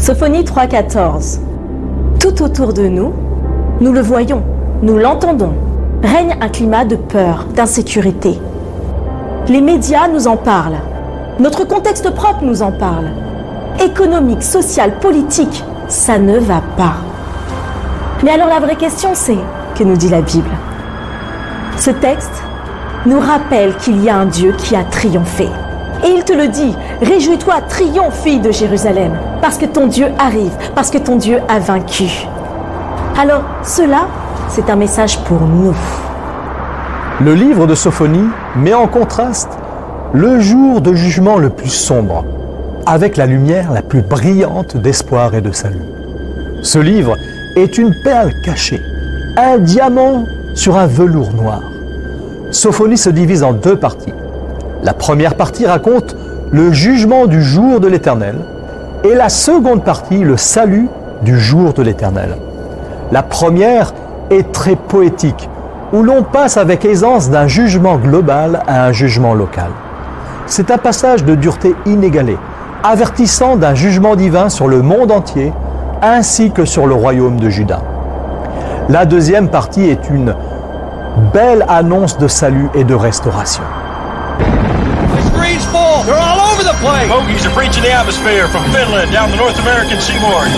Sophonie 3,14. Tout autour de nous, nous le voyons, nous l'entendons, règne un climat de peur, d'insécurité. Les médias nous en parlent, notre contexte propre nous en parle. Économique, social, politique, ça ne va pas. Mais alors la vraie question c'est, que nous dit la Bible? Ce texte nous rappelle qu'il y a un Dieu qui a triomphé. Et il te le dit, réjouis-toi, triomphe, fille de Jérusalem, parce que ton Dieu arrive, parce que ton Dieu a vaincu. Alors, cela, c'est un message pour nous. Le livre de Sophonie met en contraste le jour de jugement le plus sombre, avec la lumière la plus brillante d'espoir et de salut. Ce livre est une perle cachée, un diamant sur un velours noir. Sophonie se divise en deux parties. La première partie raconte le jugement du jour de l'Éternel et la seconde partie le salut du jour de l'Éternel. La première est très poétique, où l'on passe avec aisance d'un jugement global à un jugement local. C'est un passage de dureté inégalée, avertissant d'un jugement divin sur le monde entier, ainsi que sur le royaume de Juda. La deuxième partie est une belle annonce de salut et de restauration. They're all over the place! Bogies are breaching the atmosphere from Finland down the North American seaboard.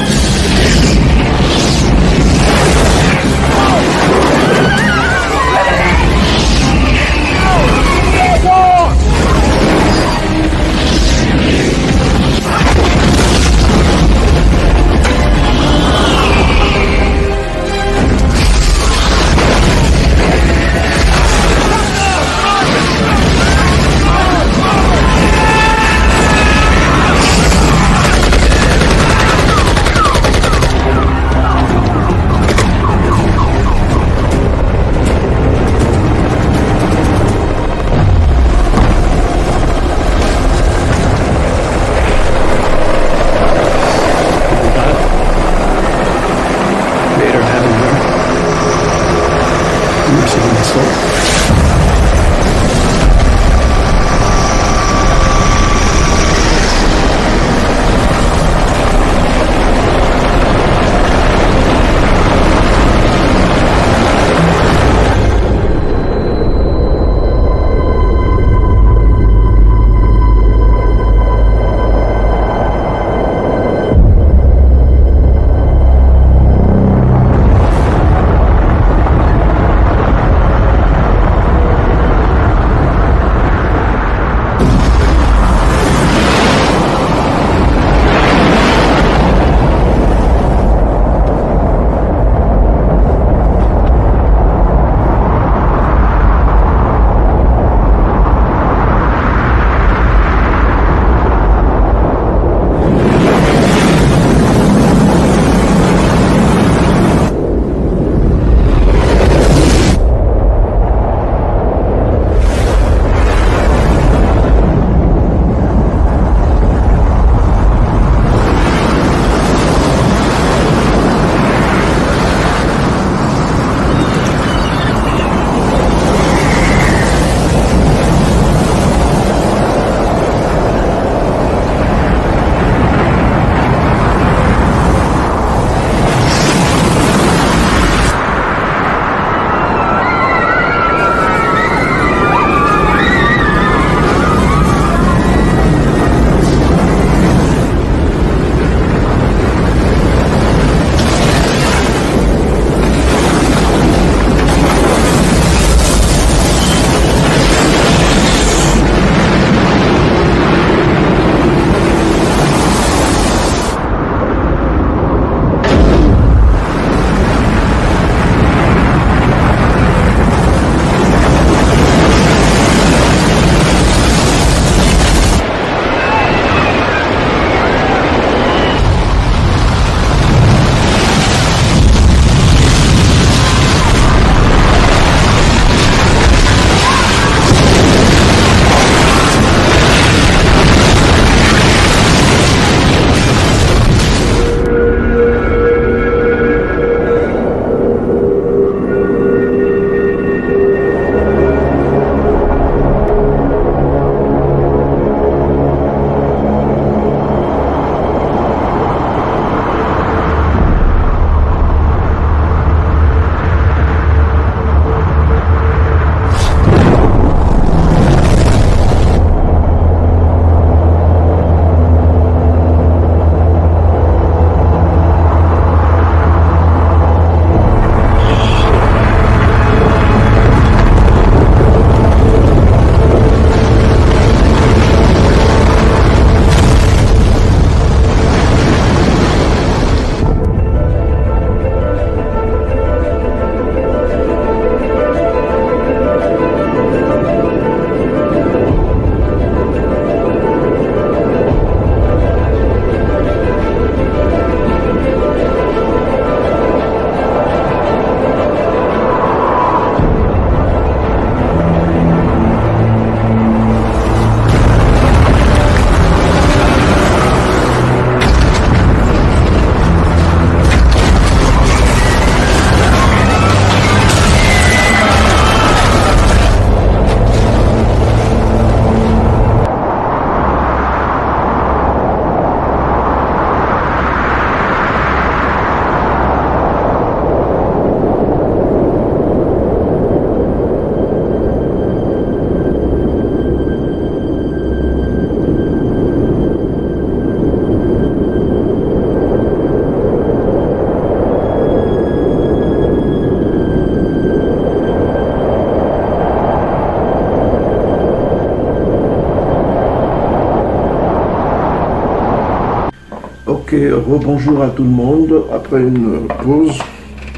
Ok, rebonjour à tout le monde. Après une pause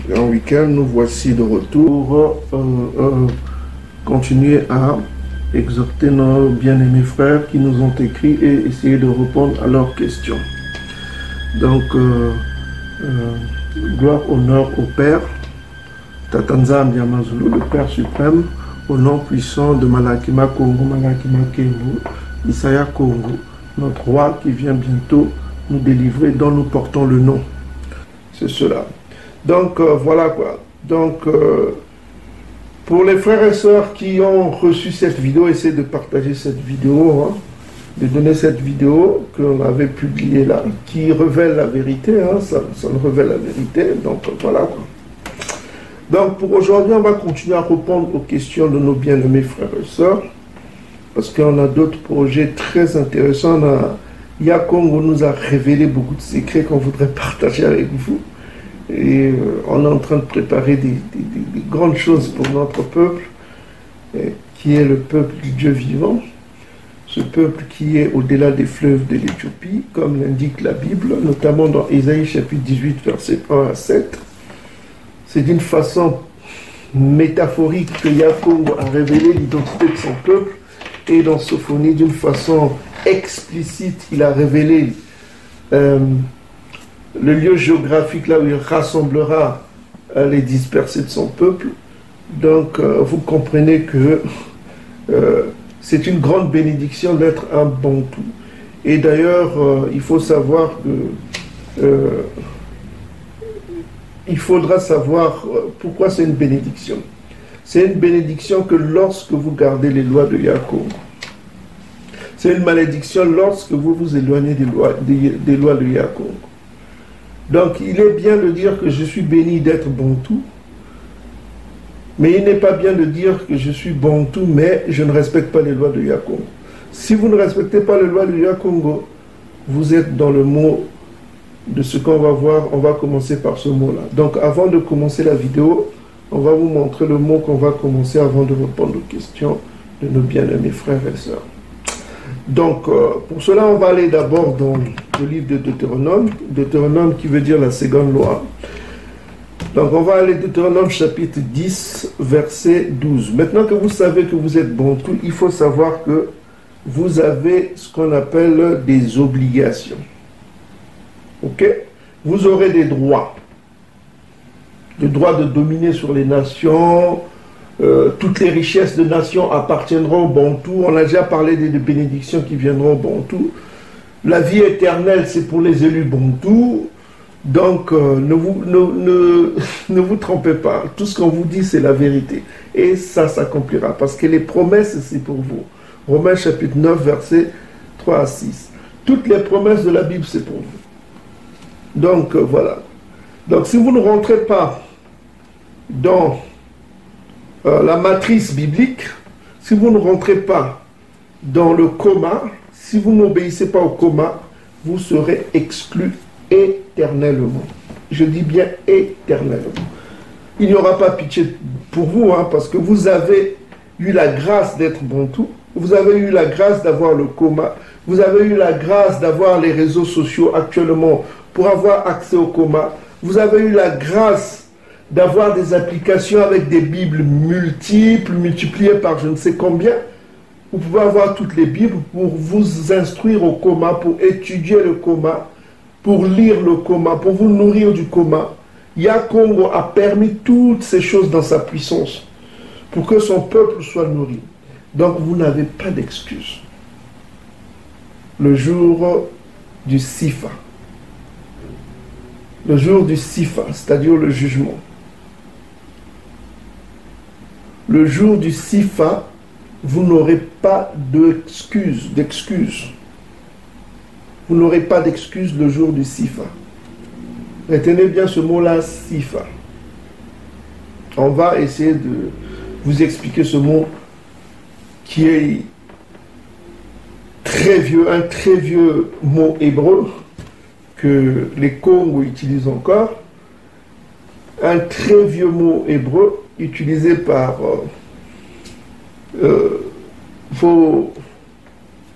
et un week-end, nous voici de retour pour continuer à exhorter nos bien-aimés frères qui nous ont écrit et essayer de répondre à leurs questions. Donc, gloire, honneur au Père, Tatanza Ambiamazulu, le Père suprême, au nom puissant de Malakima Congo, Malakima Kengo, Isaya Congo, notre roi qui vient bientôt nous délivrer, dont nous portons le nom. C'est cela. Donc, voilà quoi. Donc, pour les frères et sœurs qui ont reçu cette vidéo, essayez de partager cette vidéo, hein, de donner cette vidéo qu'on avait publiée là, qui révèle la vérité, hein, ça nous révèle la vérité, donc voilà quoi. Donc, pour aujourd'hui, on va continuer à répondre aux questions de nos bien-aimés frères et sœurs, parce qu'on a d'autres projets très intéressants. Yakongo nous a révélé beaucoup de secrets qu'on voudrait partager avec vous. Et on est en train de préparer des grandes choses pour notre peuple, qui est le peuple du Dieu vivant. Ce peuple qui est au-delà des fleuves de l'Éthiopie, comme l'indique la Bible, notamment dans Ésaïe chapitre 18, versets 1 à 7. C'est d'une façon métaphorique que Yakongo a révélé l'identité de son peuple, et dans Sophonie, d'une façon explicite, il a révélé le lieu géographique là où il rassemblera les dispersés de son peuple. Donc, vous comprenez que c'est une grande bénédiction d'être un Bantou. Et d'ailleurs, il faut savoir que il faudra savoir pourquoi c'est une bénédiction. C'est une bénédiction que lorsque vous gardez les lois de Yakongo. C'est une malédiction lorsque vous vous éloignez des lois de Yakongo. Donc, il est bien de dire que je suis béni d'être Bantou, mais il n'est pas bien de dire que je suis Bantou, mais je ne respecte pas les lois de Yakongo. Si vous ne respectez pas les lois de Yakongo, vous êtes dans le mot de ce qu'on va voir. On va commencer par ce mot-là. Donc, avant de commencer la vidéo, on va vous montrer le mot qu'on va commencer avant de répondre aux questions de nos bien-aimés frères et sœurs. Donc, pour cela, on va aller d'abord dans le livre de Deutéronome. Deutéronome qui veut dire la seconde loi. Donc, on va aller Deutéronome chapitre 10, verset 12. Maintenant que vous savez que vous êtes Bantou, il faut savoir que vous avez ce qu'on appelle des obligations. Ok? Vous aurez des droits. Le droit de dominer sur les nations. Toutes les richesses de nations appartiendront aux Bantous. On a déjà parlé des bénédictions qui viendront aux Bantous. La vie éternelle, c'est pour les élus Bantous. Donc, ne vous trompez pas. Tout ce qu'on vous dit, c'est la vérité. Et ça s'accomplira. Parce que les promesses, c'est pour vous. Romains chapitre 9, versets 3 à 6. Toutes les promesses de la Bible, c'est pour vous. Donc, voilà. Donc, si vous ne rentrez pas dans la matrice biblique, si vous ne rentrez pas dans le coma, si vous n'obéissez pas au coma, vous serez exclu éternellement. Je dis bien éternellement. Il n'y aura pas pitié pour vous, hein, parce que vous avez eu la grâce d'être Bantou, vous avez eu la grâce d'avoir le coma, vous avez eu la grâce d'avoir les réseaux sociaux actuellement pour avoir accès au coma, vous avez eu la grâce d'avoir des applications avec des Bibles multiples, multipliées par je ne sais combien. Vous pouvez avoir toutes les Bibles pour vous instruire au coma, pour étudier le coma, pour lire le coma, pour vous nourrir du coma. Yakongo a permis toutes ces choses dans sa puissance pour que son peuple soit nourri. Donc vous n'avez pas d'excuse. Le jour du Sifa. Le jour du Sifa, c'est-à-dire le jugement. Le jour du Sifa, vous n'aurez pas d'excuse. Vous n'aurez pas d'excuse le jour du Sifa. Retenez bien ce mot-là, Sifa. On va essayer de vous expliquer ce mot qui est très vieux, un très vieux mot hébreu que les Congos utilisent encore. Un très vieux mot hébreu utilisé par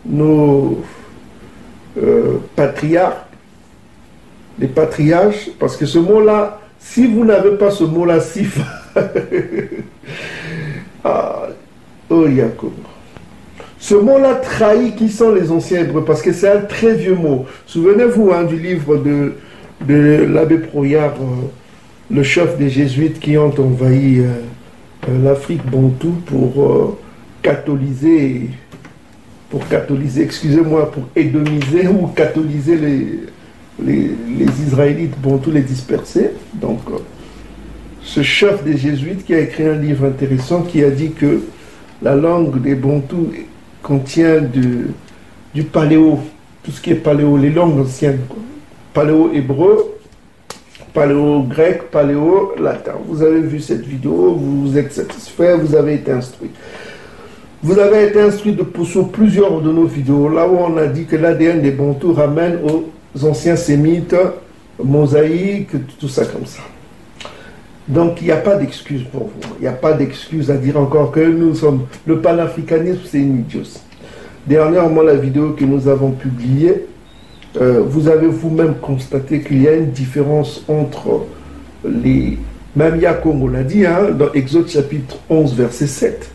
nos patriarches les patriarches, parce que ce mot-là, si vous n'avez pas ce mot-là, Sif, oh Yacoub. Ce mot-là trahit qui sont les anciens Hébreux, parce que c'est un très vieux mot. Souvenez-vous du livre de l'abbé Proyard, le chef des Jésuites qui ont envahi l'Afrique bantoue pour catholiser, excusez-moi, pour édomiser ou catholiser les Israélites bantous, les disperser. Donc, ce chef des Jésuites qui a écrit un livre intéressant qui a dit que la langue des bantous contient du paléo, tout ce qui est paléo, les langues anciennes, quoi. Paléo-hébreu, paléo-grec, paléo-latin. Vous avez vu cette vidéo, vous êtes satisfait, vous avez été instruit. Vous avez été instruit sur plusieurs de nos vidéos, là où on a dit que l'ADN des bantous ramène aux anciens sémites, mosaïques, tout ça comme ça. Donc il n'y a pas d'excuse pour vous. Il n'y a pas d'excuse à dire encore que nous sommes... Le panafricanisme, c'est une idiotie. Dernièrement, la vidéo que nous avons publiée, vous avez vous-même constaté qu'il y a une différence entre les... Même Yakongo l'a dit, dans Exode chapitre 11, verset 7.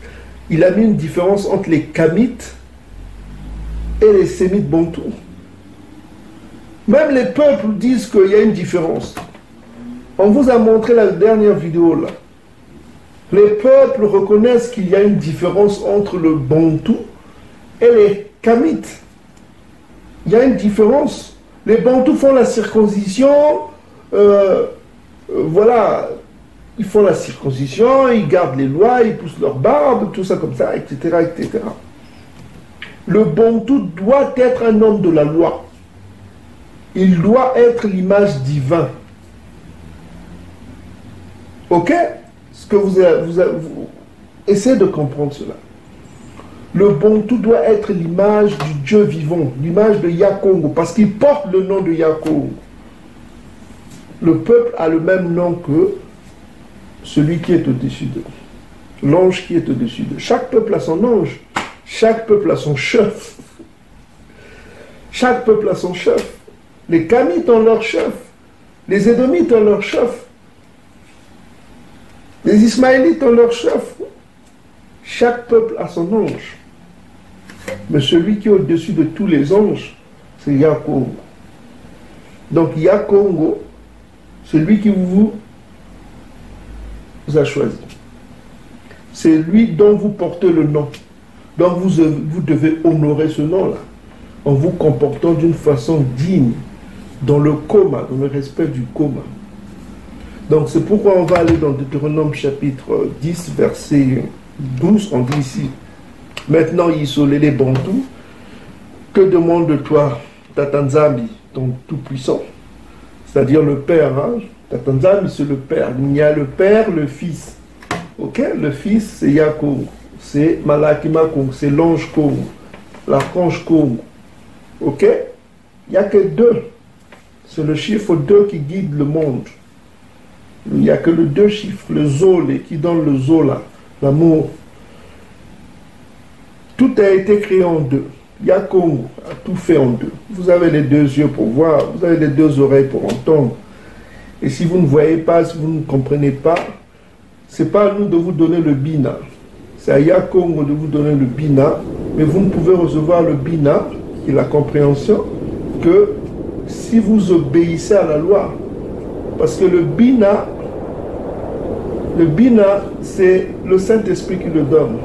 Il a mis une différence entre les Kamites et les Sémites bantous. Même les peuples disent qu'il y a une différence. On vous a montré la dernière vidéo là. Les peuples reconnaissent qu'il y a une différence entre le bantou et les Kamites. Il y a une différence. Les bantous font la circoncision, voilà, ils font la circoncision, ils gardent les lois, ils poussent leur barbe, tout ça comme ça, etc., etc. Le bantou doit être un homme de la loi. Il doit être l'image divine. Ok? Ce que vous essayez de comprendre cela. Le bantou doit être l'image du Dieu vivant, l'image de Yakongo, parce qu'il porte le nom de Yakongo. Le peuple a le même nom que celui qui est au-dessus d'eux. L'ange qui est au-dessus d'eux. Chaque peuple a son ange. Chaque peuple a son chef. Chaque peuple a son chef. Les Kamites ont leur chef. Les Édomites ont leur chef. Les Ismaélites ont leur chef. Chaque peuple a son ange. Mais celui qui est au-dessus de tous les anges, c'est Yakongo. Donc Yakongo, celui qui vous a choisi. C'est lui dont vous portez le nom. Donc vous devez honorer ce nom-là, en vous comportant d'une façon digne, dans le coma, dans le respect du coma. Donc c'est pourquoi on va aller dans Deutéronome chapitre 10, verset 12, on dit ici, « Maintenant, Yissolé les Bantous, que demande de toi, Tatanzambi, ton Tout-Puissant ?» C'est-à-dire le Père, Tatanzambi c'est le Père. Il y a le Père, le Fils. Ok? Le Fils, c'est Yakongo, c'est Malakima Kongo, c'est l'ange Kongo, l'archange Kongo. Ok? Il n'y a que 2. C'est le chiffre 2 qui guide le monde. Il n'y a que le 2 chiffres, le Zolé, qui donne le Zola, l'amour. Tout a été créé en 2. Yakongo a tout fait en 2. Vous avez les 2 yeux pour voir, vous avez les 2 oreilles pour entendre. Et si vous ne voyez pas, si vous ne comprenez pas, ce n'est pas à nous de vous donner le Bina. C'est à Yakongo de vous donner le Bina, mais vous ne pouvez recevoir le Bina, qui est la compréhension, que si vous obéissez à la loi. Parce que le Bina, c'est le Saint-Esprit qui le donne.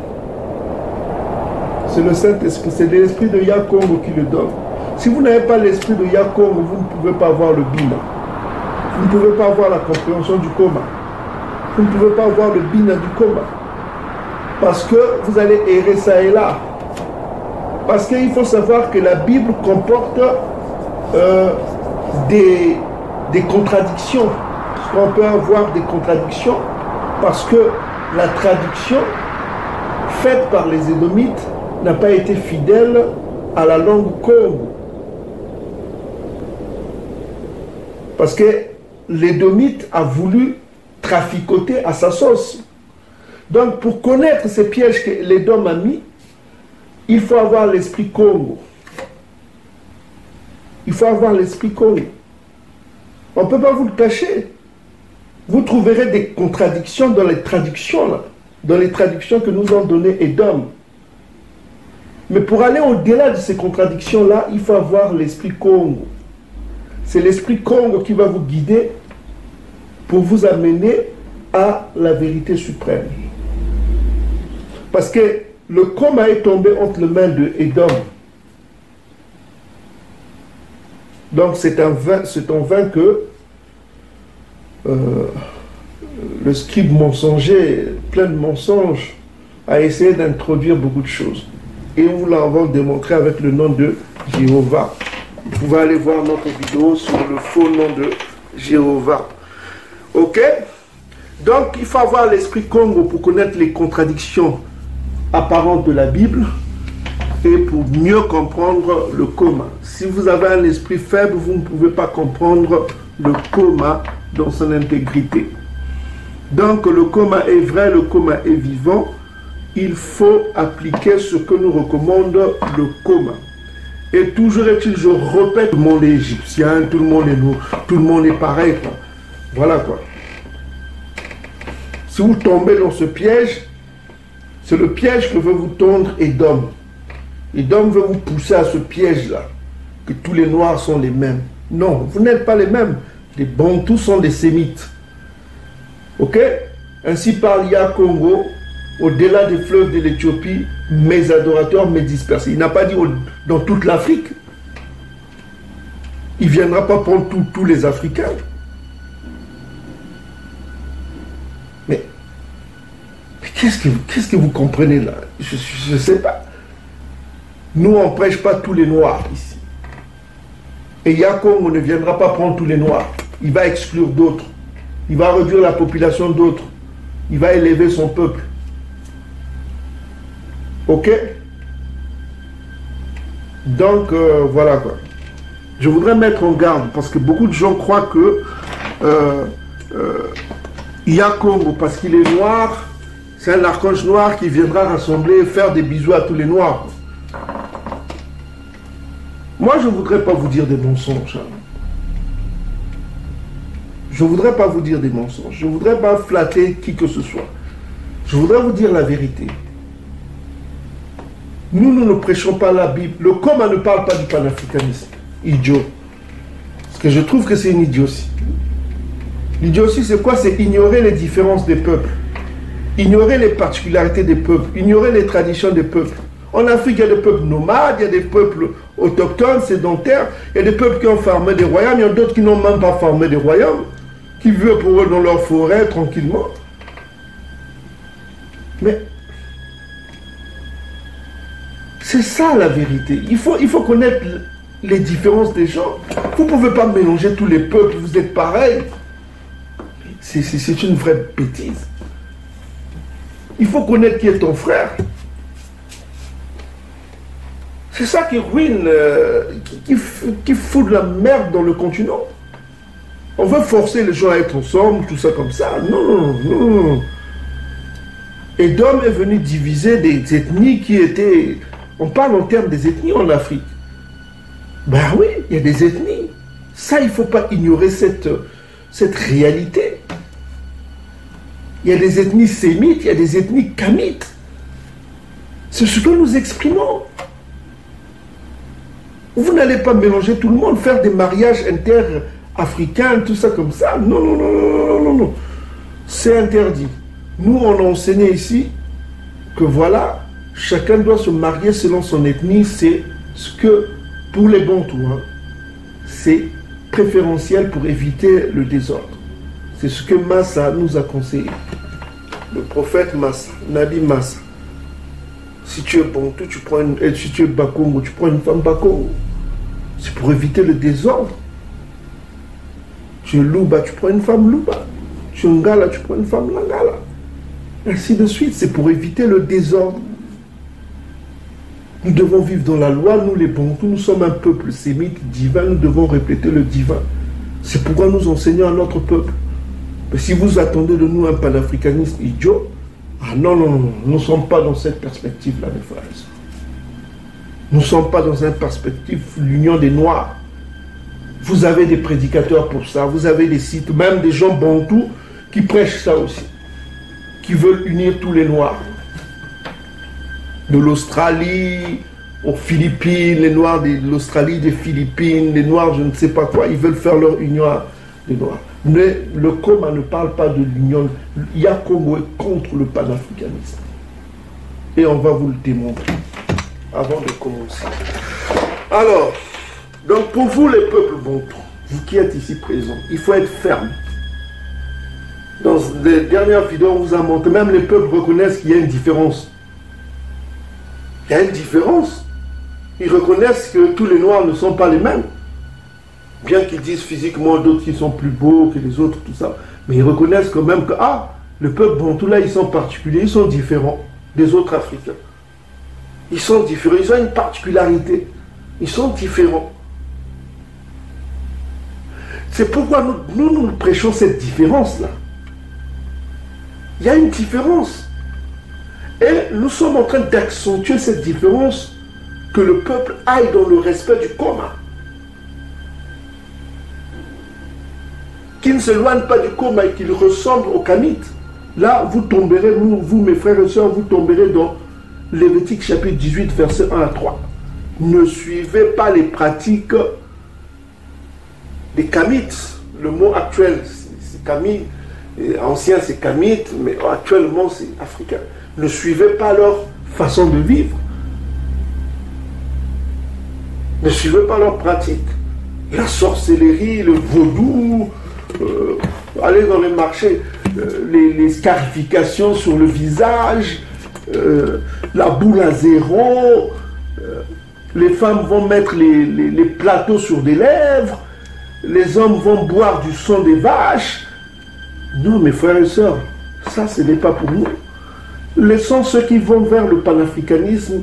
C'est le Saint-Esprit, c'est l'esprit de Yakongo qui le donne. Si vous n'avez pas l'esprit de Yakongo, vous ne pouvez pas avoir le Bina. Vous ne pouvez pas avoir la compréhension du coma. Vous ne pouvez pas avoir le Bina du coma. Parce que vous allez errer ça et là. Parce qu'il faut savoir que la Bible comporte des contradictions. Parce qu'on peut avoir des contradictions parce que la traduction faite par les Édomites n'a pas été fidèle à la langue Congo. Parce que l'Édomite a voulu traficoter à sa sauce. Donc pour connaître ces pièges que l'Édom a mis, il faut avoir l'esprit Congo. Il faut avoir l'esprit Congo. On ne peut pas vous le cacher. Vous trouverez des contradictions dans les traductions, là, dans les traductions que nous ont données Edom. Mais pour aller au-delà de ces contradictions-là, il faut avoir l'esprit Congo. C'est l'esprit Congo qui va vous guider pour vous amener à la vérité suprême. Parce que le coma est tombé entre les mains de Edom. Donc c'est en vain que le scribe mensonger, plein de mensonges, a essayé d'introduire beaucoup de choses. Et nous l'avons démontré avec le nom de Jéhovah. Vous pouvez aller voir notre vidéo sur le faux nom de Jéhovah. Ok? Donc il faut avoir l'esprit Congo pour connaître les contradictions apparentes de la Bible et pour mieux comprendre le coma. Si vous avez un esprit faible, vous ne pouvez pas comprendre le coma dans son intégrité. Donc le coma est vrai, le coma est vivant. Il faut appliquer ce que nous recommande le coma. Et toujours est-il, je répète, tout le monde est égyptien, tout le monde est nous, tout le monde est pareil, quoi. Voilà quoi. Si vous tombez dans ce piège, c'est le piège que veut vous tondre Edom. Edom veut vous pousser à ce piège-là, que tous les Noirs sont les mêmes. Non, vous n'êtes pas les mêmes. Les Bantous sont des Sémites. Ok? Ainsi parle Yah Congo, au-delà des fleuves de l'Éthiopie, mes adorateurs m'ont dispersés. Il n'a pas dit dans toute l'Afrique. Il ne viendra pas prendre tous les Africains. Mais qu'est-ce que vous comprenez là? Je ne sais pas. Nous, on ne prêche pas tous les Noirs ici. Et Yah Congo ne viendra pas prendre tous les Noirs. Il va exclure d'autres. Il va réduire la population d'autres. Il va élever son peuple. Ok? Donc, voilà quoi. Je voudrais mettre en garde, parce que beaucoup de gens croient que Yah Congo, parce qu'il est noir, c'est un archange noir qui viendra rassembler et faire des bisous à tous les Noirs. Moi, je ne voudrais pas vous dire des mensonges. Hein. Je ne voudrais pas vous dire des mensonges. Je ne voudrais pas flatter qui que ce soit. Je voudrais vous dire la vérité. Nous ne prêchons pas la Bible. Le coma ne parle pas du panafricanisme. Idiot. Parce que je trouve que c'est une idiotie. L'idiotie, c'est quoi? C'est ignorer les différences des peuples. Ignorer les particularités des peuples. Ignorer les traditions des peuples. En Afrique, il y a des peuples nomades, il y a des peuples autochtones, sédentaires, il y a des peuples qui ont formé des royaumes, il y a d'autres qui n'ont même pas formé des royaumes, qui vivent pour eux dans leur forêt tranquillement. Mais c'est ça la vérité. Il faut connaître les différences des gens. Vous ne pouvez pas mélanger tous les peuples, vous êtes pareils. C'est une vraie bêtise. Il faut connaître qui est ton frère. C'est ça qui ruine, qui fout de la merde dans le continent. On veut forcer les gens à être ensemble, tout ça comme ça. Non, non. Edom est venu diviser des ethnies qui étaient... On parle en termes des ethnies en Afrique. Ben oui, il y a des ethnies. Ça, il ne faut pas ignorer cette réalité. Il y a des ethnies sémites, il y a des ethnies kamites. C'est ce que nous exprimons. Vous n'allez pas mélanger tout le monde, faire des mariages inter-africains, tout ça comme ça. Non, non, non, non, non, non, non. C'est interdit. Nous, on a enseigné ici que voilà, chacun doit se marier selon son ethnie. C'est ce que, pour les Bantous, hein, c'est préférentiel pour éviter le désordre. C'est ce que Massa nous a conseillé. Le prophète Massa, Nabi Massa. Si tu es Bantou, si tu es Bakongo, tu prends une femme Bakongo. C'est pour éviter le désordre. Tu es Louba, tu prends une femme Louba. Tu es Ngala, tu prends une femme Ngala. Ainsi de suite, c'est pour éviter le désordre. Nous devons vivre dans la loi, nous les Bantous, nous sommes un peuple sémite, divin, nous devons répéter le divin. C'est pourquoi nous enseignons à notre peuple. Mais si vous attendez de nous un panafricanisme idiot, ah non, non, non, nous ne sommes pas dans cette perspective-là, mes frères et sœurs. Nous ne sommes pas dans une perspective l'union des Noirs. Vous avez des prédicateurs pour ça, vous avez des sites, même des gens bantous qui prêchent ça aussi, qui veulent unir tous les Noirs. De l'Australie aux Philippines, les Noirs de l'Australie, des Philippines, les Noirs je ne sais pas quoi, ils veulent faire leur union des Noirs. Mais le Koma ne parle pas de l'union. Yakongo est contre le panafricanisme. Et on va vous le démontrer avant de commencer. Alors, donc pour vous les peuples bantous, vous qui êtes ici présents, il faut être ferme. Dans les dernières vidéos, on vous a montré, même les peuples reconnaissent qu'il y a une différence. Il y a une différence. Ils reconnaissent que tous les Noirs ne sont pas les mêmes. Bien qu'ils disent physiquement d'autres qui sont plus beaux que les autres, tout ça. Mais ils reconnaissent quand même que, le peuple bantou là, ils sont particuliers, ils sont différents des autres Africains. Ils sont différents, ils ont une particularité. Ils sont différents. C'est pourquoi nous prêchons cette différence-là. Il y a une différence. Et nous sommes en train d'accentuer cette différence, que le peuple aille dans le respect du Koma. Qu'il ne s'éloigne pas du Koma et qu'il ressemble au Kamit. Là, vous tomberez, vous mes frères et sœurs, vous tomberez dans Lévitique chapitre 18, versets 1 à 3. Ne suivez pas les pratiques des Kamites. Le mot actuel, c'est Kamit. Ancien, c'est Kamit, mais actuellement, c'est africain. Ne suivez pas leur façon de vivre. Ne suivez pas leurs pratiques. La sorcellerie, le vaudou, aller dans les marchés, les scarifications sur le visage, la boule à zéro, les femmes vont mettre les plateaux sur des lèvres, les hommes vont boire du sang des vaches. Non, mes frères et sœurs, ça, ce n'est pas pour nous. Laissons ceux qui vont vers le panafricanisme,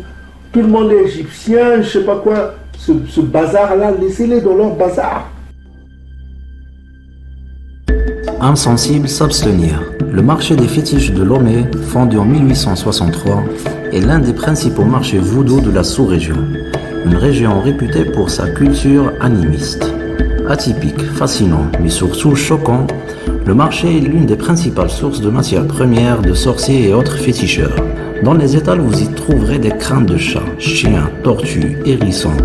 tout le monde est égyptien, je ne sais pas quoi, ce bazar-là, laissez-les dans leur bazar. Âme sensible, s'abstenir. Le marché des fétiches de Lomé, fondé en 1863, est l'un des principaux marchés vaudou de la sous-région. Une région réputée pour sa culture animiste. Atypique, fascinant, mais surtout choquant, le marché est l'une des principales sources de matières premières de sorciers et autres féticheurs. Dans les étals, vous y trouverez des crânes de chats, chiens, tortues, hérissons,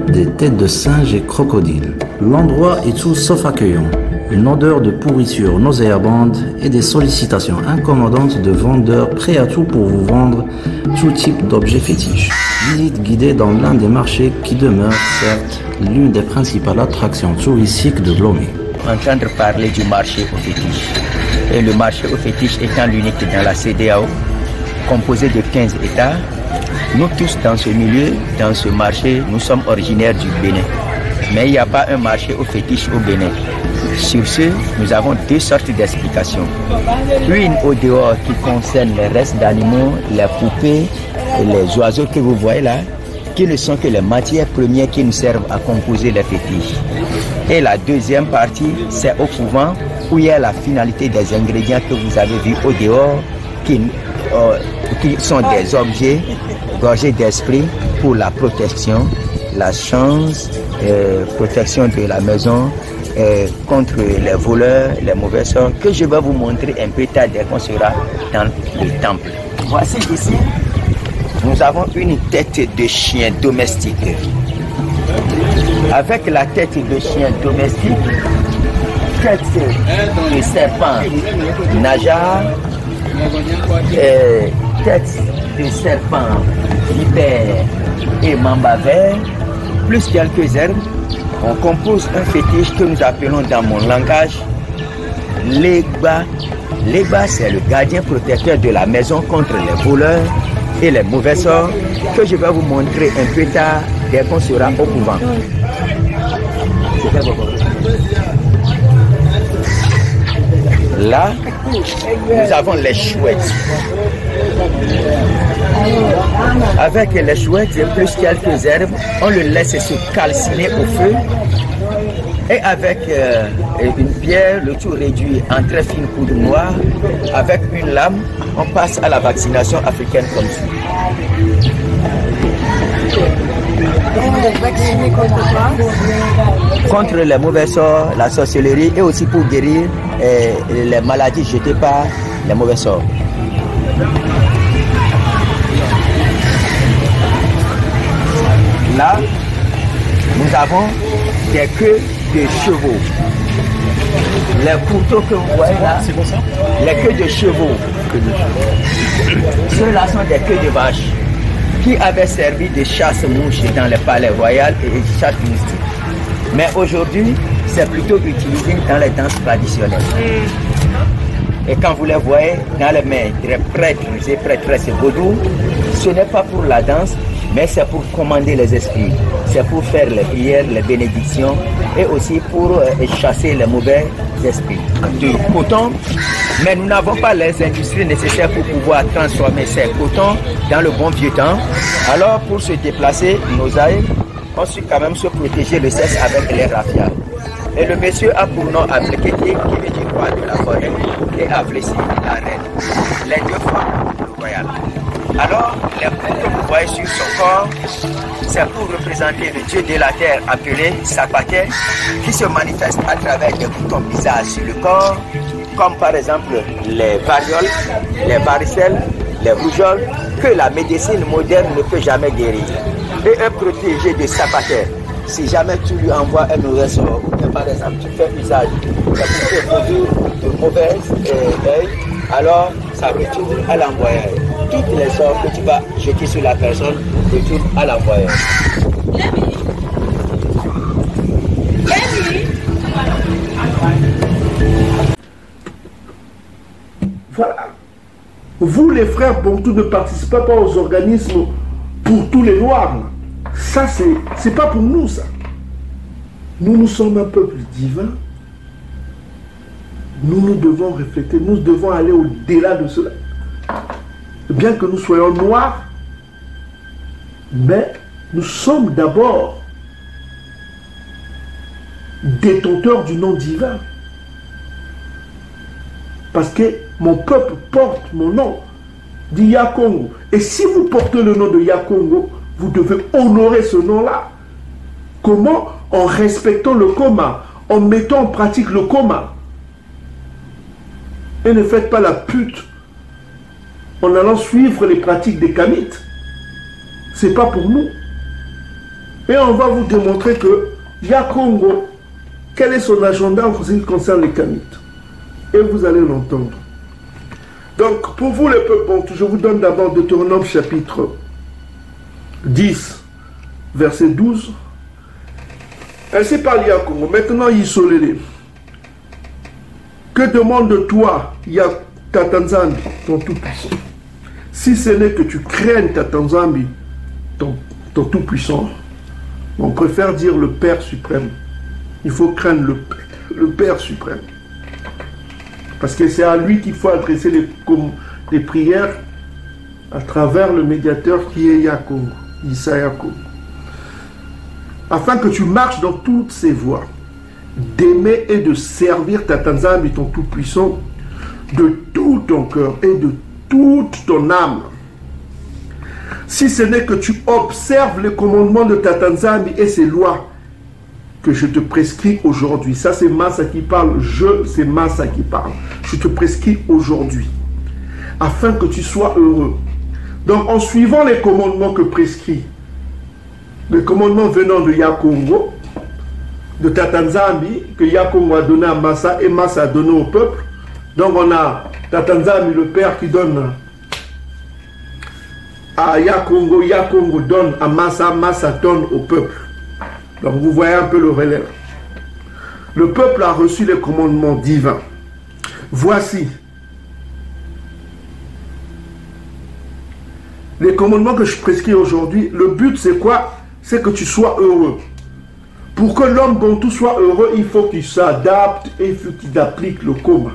des têtes de singes et crocodiles. L'endroit est tout sauf accueillant. Une odeur de pourriture nauséabonde et des sollicitations incommodantes de vendeurs prêts à tout pour vous vendre tout type d'objets fétiches. Visite guidée dans l'un des marchés qui demeure, certes, l'une des principales attractions touristiques de Lomé. Entendre parler du marché aux fétiches. Et le marché aux fétiches étant l'unique dans la CEDEAO, composé de 15 États, nous tous dans ce milieu, dans ce marché, nous sommes originaires du Bénin. Mais il n'y a pas un marché aux fétiches au Bénin. Sur ce, nous avons deux sortes d'explications. Une au dehors qui concerne les restes d'animaux, les poupées et les oiseaux que vous voyez là, qui ne sont que les matières premières qui nous servent à composer les fétiches. Et la deuxième partie, c'est au couvent où il y a la finalité des ingrédients que vous avez vus au dehors, qui sont des objets gorgés d'esprit pour la protection, la chance, protection de la maison, contre les voleurs, les mauvais sorts, que je vais vous montrer un peu tard dès qu'on sera dans le temple. Voici ici, nous avons une tête de chien domestique. Avec la tête de chien domestique, tête de serpent nagear, tête de serpent vipère et mamba vert, plus quelques herbes, on compose un fétiche que nous appelons dans mon langage l'Egba. L'Egba, c'est le gardien protecteur de la maison contre les voleurs et les mauvais sorts, que je vais vous montrer un peu tard dès qu'on sera au couvent. Là, nous avons les chouettes. Avec les chouettes et plus quelques herbes, on le laisse se calciner au feu Et avec une pierre, le tout réduit en très fine poudre noire, avec une lame, on passe à la vaccination africaine comme ça. Vous êtes vacciné contre quoi? Contre les mauvais sorts, la sorcellerie et aussi pour guérir les maladies jetées par les mauvais sorts. Là, nous avons des queues de chevaux. Les couteaux que vous voyez là, c'est bon ça? Les queues de chevaux. Ceux-là sont des queues de vaches qui avaient servi de chasse-mouches dans les palais royaux et de chasse mystique. Mais aujourd'hui, c'est plutôt utilisé dans les danses traditionnelles. Et quand vous les voyez dans les mains des prêtres et prêtresses vaudou, ce n'est pas pour la danse, mais c'est pour commander les esprits. C'est pour faire les prières, les bénédictions et aussi pour chasser les mauvais esprits. Du coton, mais nous n'avons pas les industries nécessaires pour pouvoir transformer ces cotons dans le bon vieux temps. Alors pour se déplacer, nos aïeux ont su quand même se protéger le sexe avec les raffias. Et le monsieur a pour nom Afriqué, qui veut dire roi de la forêt, et Aflessi, la reine. Les deux femmes, le royal. Alors, les coups que vous voyez sur son corps, c'est pour représenter le dieu de la terre appelé Sapater, qui se manifeste à travers des boutons bizarres sur le corps, comme par exemple les varioles, les varicelles, les rougeoles, que la médecine moderne ne peut jamais guérir. Et un protégé de Sapater, si jamais tu lui envoies un mauvais sort, ou bien par exemple tu fais usage de mauvais œil, alors ça retourne à l'envoyeur. Toutes les sorts que tu vas jeter sur la personne retournent à l'envoyeur. Voilà. Vous les frères Bantou ne participez pas aux organismes pour tous les noirs. Ça, c'est pas pour nous, ça. Nous sommes un peuple divin. Nous devons refléter, nous devons aller au-delà de cela. Bien que nous soyons noirs, mais nous sommes d'abord détenteurs du nom divin. Parce que mon peuple porte mon nom, dit Yakongo. Et si vous portez le nom de Yakongo, vous devez honorer ce nom-là. Comment? En respectant le Koma, en mettant en pratique le Koma. Et ne faites pas la pute en allant suivre les pratiques des Kamites. C'est pas pour nous. Et on va vous démontrer que Yakongo, quel est son agenda en ce qui concerne les Kamites. Et vous allez l'entendre. Donc, pour vous les peuples bantou, je vous donne d'abord Deutéronome chapitre 10, verset 12. Ainsi parle Yakongo. Maintenant, Yisolele. Que demande de toi, Tatanzambi, ton Tout-Puissant? Si ce n'est que tu craignes Tatanzambi, ton Tout-Puissant, on préfère dire le Père suprême. Il faut craindre le Père suprême. Parce que c'est à lui qu'il faut adresser les prières à travers le médiateur qui est Yakongo, Issa Yakongo. Afin que tu marches dans toutes ses voies, d'aimer et de servir Tatanzambi, ton Tout-Puissant, de tout ton cœur et de toute ton âme. Si ce n'est que tu observes les commandements de Tatanzambi et ses lois que je te prescris aujourd'hui. Ça, c'est Massa qui parle. C'est Massa qui parle. Je te prescris aujourd'hui. Afin que tu sois heureux. Donc, en suivant les commandements que prescrit, les commandements venant de Yakongo, de Tatanzambi, que Yakongo a donné à Massa et Massa a donné au peuple. Donc, on a Tatanzambi, le père, qui donne à Yakongo, Yakongo donne à Massa, Massa donne au peuple. Donc vous voyez un peu le relais. Le peuple a reçu les commandements divins. Voici les commandements que je prescris aujourd'hui. Le but c'est quoi? C'est que tu sois heureux. Pour que l'homme bantou soit heureux, il faut qu'il s'adapte et il faut qu'il applique le Koma.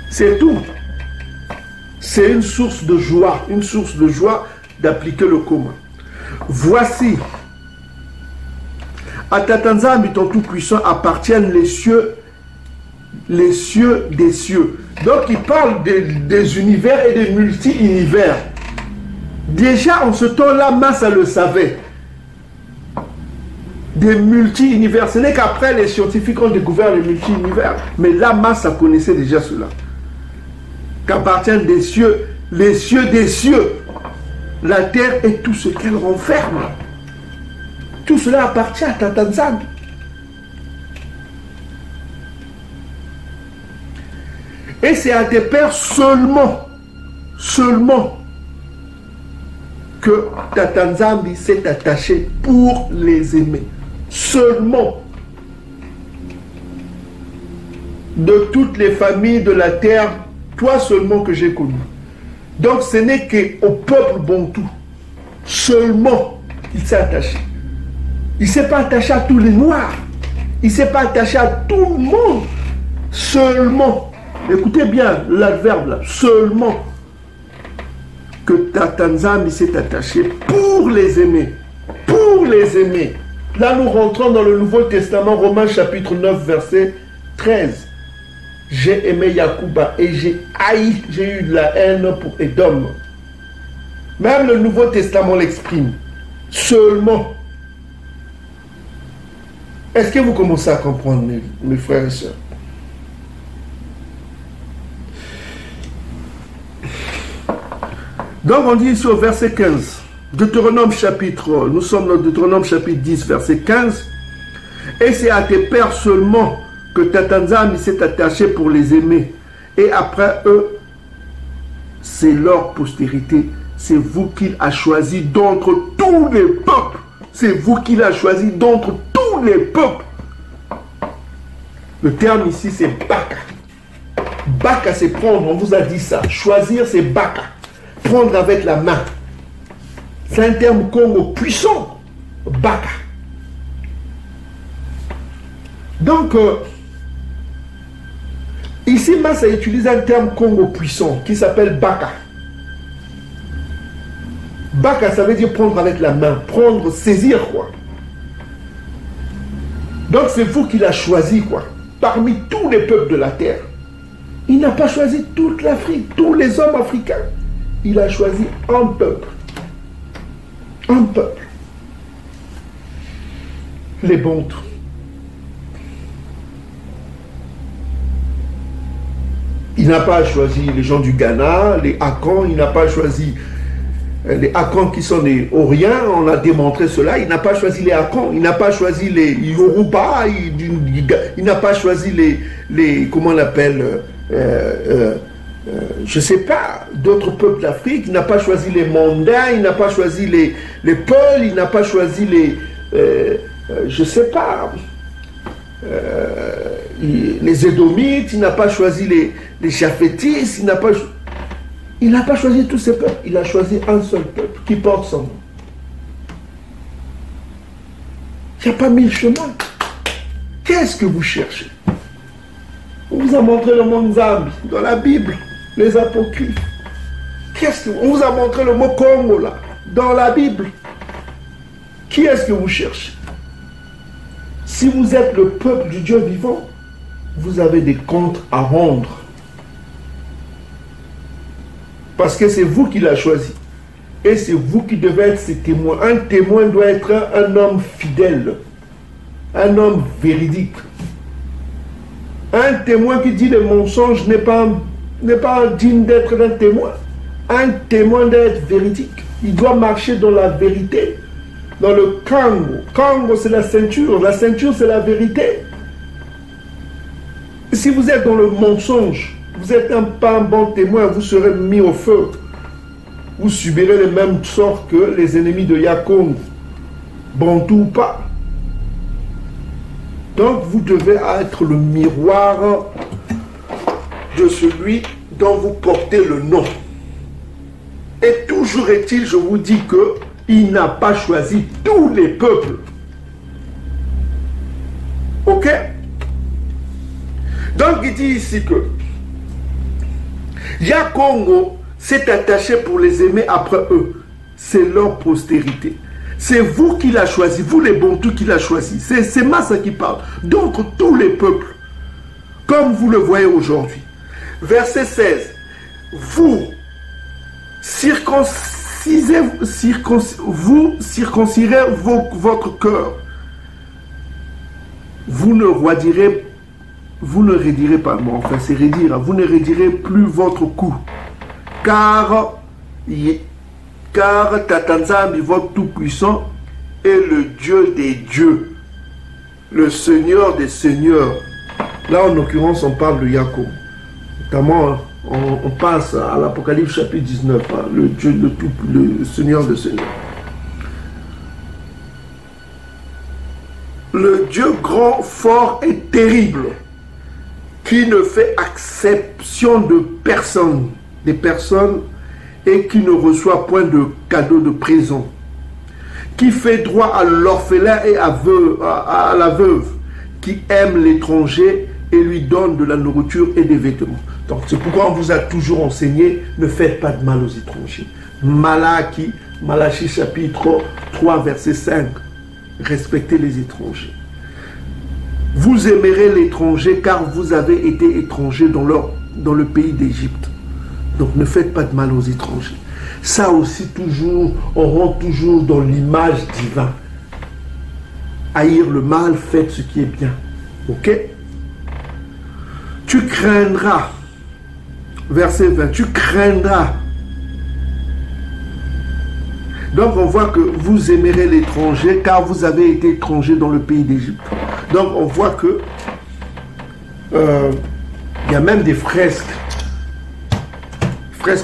C'est tout. C'est une source de joie d'appliquer le Koma. Voici. À Tatanzambi, ton Tout-Puissant, appartiennent les cieux des cieux. Donc il parle des univers et des multi-univers. Déjà en ce temps-là, Massa le savait. Des multi-univers. Ce n'est qu'après les scientifiques ont découvert les multi-univers. Mais là, Massa connaissait déjà cela. Qu'appartiennent des cieux, les cieux des cieux. La terre et tout ce qu'elle renferme. Tout cela appartient à Tatanzambi. Et c'est à tes pères seulement que Tatanzambi s'est attaché pour les aimer. Seulement. De toutes les familles de la terre, toi seulement que j'ai connu. Donc ce n'est qu'au peuple bantou seulement qu'il s'est attaché. Il ne s'est pas attaché à tous les noirs. Il ne s'est pas attaché à tout le monde. Seulement. Écoutez bien l'adverbe là. Seulement que Tatanzambi s'est attaché pour les aimer. Pour les aimer. Là nous rentrons dans le Nouveau Testament, Romains chapitre 9 verset 13. J'ai aimé Yacouba et j'ai haï, j'ai eu de la haine pour Édom. Même le Nouveau Testament l'exprime. Seulement. Est-ce que vous commencez à comprendre, mes frères et sœurs? Donc on dit ici au verset 15, nous sommes dans Deutéronome chapitre 10, verset 15, et c'est à tes pères seulement que Tatanzambi s'est attaché pour les aimer, et après eux, c'est leur postérité, c'est vous qu'il a choisi d'entre tous les peuples, c'est vous qu'il a choisi d'entre tous les peuples. Le terme ici c'est baka. Baka c'est prendre, on vous a dit ça, choisir c'est baka. Prendre avec la main. C'est un terme Congo puissant. Baka. Donc, ici, Massa utilise un terme Congo puissant qui s'appelle Baka. Baka, ça veut dire prendre avec la main. Prendre, saisir, quoi. Donc, c'est vous qui l'avez choisi, quoi. Parmi tous les peuples de la terre. Il n'a pas choisi toute l'Afrique, tous les hommes africains. Il a choisi un peuple. Un peuple. Les Bantous. Il n'a pas choisi les gens du Ghana, les Akans, il n'a pas choisi les Akans qui sont des Oriens, on a démontré cela, il n'a pas choisi les Akans, il n'a pas choisi les Yoruba, il n'a pas choisi les comment on appelle, je ne sais pas, d'autres peuples d'Afrique, il n'a pas choisi les Mandins, il n'a pas choisi les Peuls, il n'a pas choisi je ne sais pas, les Édomites, il n'a pas choisi les Japhétis, il n'a pas choisi tous ces peuples, il a choisi un seul peuple qui porte son nom. Il n'y a pas mille chemins. Qu'est-ce que vous cherchez? On vous a montré le monde Zambi dans la Bible, les apocryphes. On vous a montré le mot Congo là, dans la Bible. Qui est-ce que vous cherchez? Si vous êtes le peuple du Dieu vivant, vous avez des comptes à rendre. Parce que c'est vous qui l'avez choisi. Et c'est vous qui devez être ses témoins. Un témoin doit être un homme fidèle. Un homme véridique. Un témoin qui dit des mensonges n'est pas digne d'être un témoin. Un témoin doit être véridique. Il doit marcher dans la vérité. Dans le Congo. Congo, c'est la ceinture. La ceinture, c'est la vérité. Si vous êtes dans le mensonge, vous n'êtes pas un bon témoin, vous serez mis au feu. Vous subirez les mêmes sorts que les ennemis de Yakongo. Bantou ou pas. Donc, vous devez être le miroir de celui dont vous portez le nom. Et toujours est-il, je vous dis que il n'a pas choisi tous les peuples. Ok? Donc il dit ici que Yakongo s'est attaché pour les aimer après eux. C'est leur postérité. C'est vous qui l'a choisi, vous les Bantous qui l'a choisi. C'est Massa qui parle. Donc tous les peuples, comme vous le voyez aujourd'hui. Verset 16. Vous vous circoncirez votre cœur. Vous ne redirez pas, bon, enfin c'est redire, vous ne redirez plus votre cou. Car Tatanzambi, votre Tout-Puissant, est le Dieu des dieux, le Seigneur des seigneurs. Là, en l'occurrence, on parle de Jacob. Notamment, on passe à l'Apocalypse chapitre 19, hein, le Dieu de tout, le Seigneur des seigneurs. Le Dieu grand, fort et terrible, qui ne fait exception de personne, des personnes, et qui ne reçoit point de cadeau de prison, qui fait droit à l'orphelin et à la veuve, qui aime l'étranger et lui donne de la nourriture et des vêtements. Donc c'est pourquoi on vous a toujours enseigné, ne faites pas de mal aux étrangers. Malachie chapitre 3 verset 5, respectez les étrangers. Vous aimerez l'étranger car vous avez été étrangers dans le pays d'Égypte. Donc ne faites pas de mal aux étrangers. Ça aussi toujours, on rentre toujours dans l'image divine. Haïr le mal, faites ce qui est bien. Ok? Tu craindras. Verset 20. Tu craindras. Donc on voit que vous aimerez l'étranger car vous avez été étrangers dans le pays d'Égypte. Donc on voit que il y a même des fresques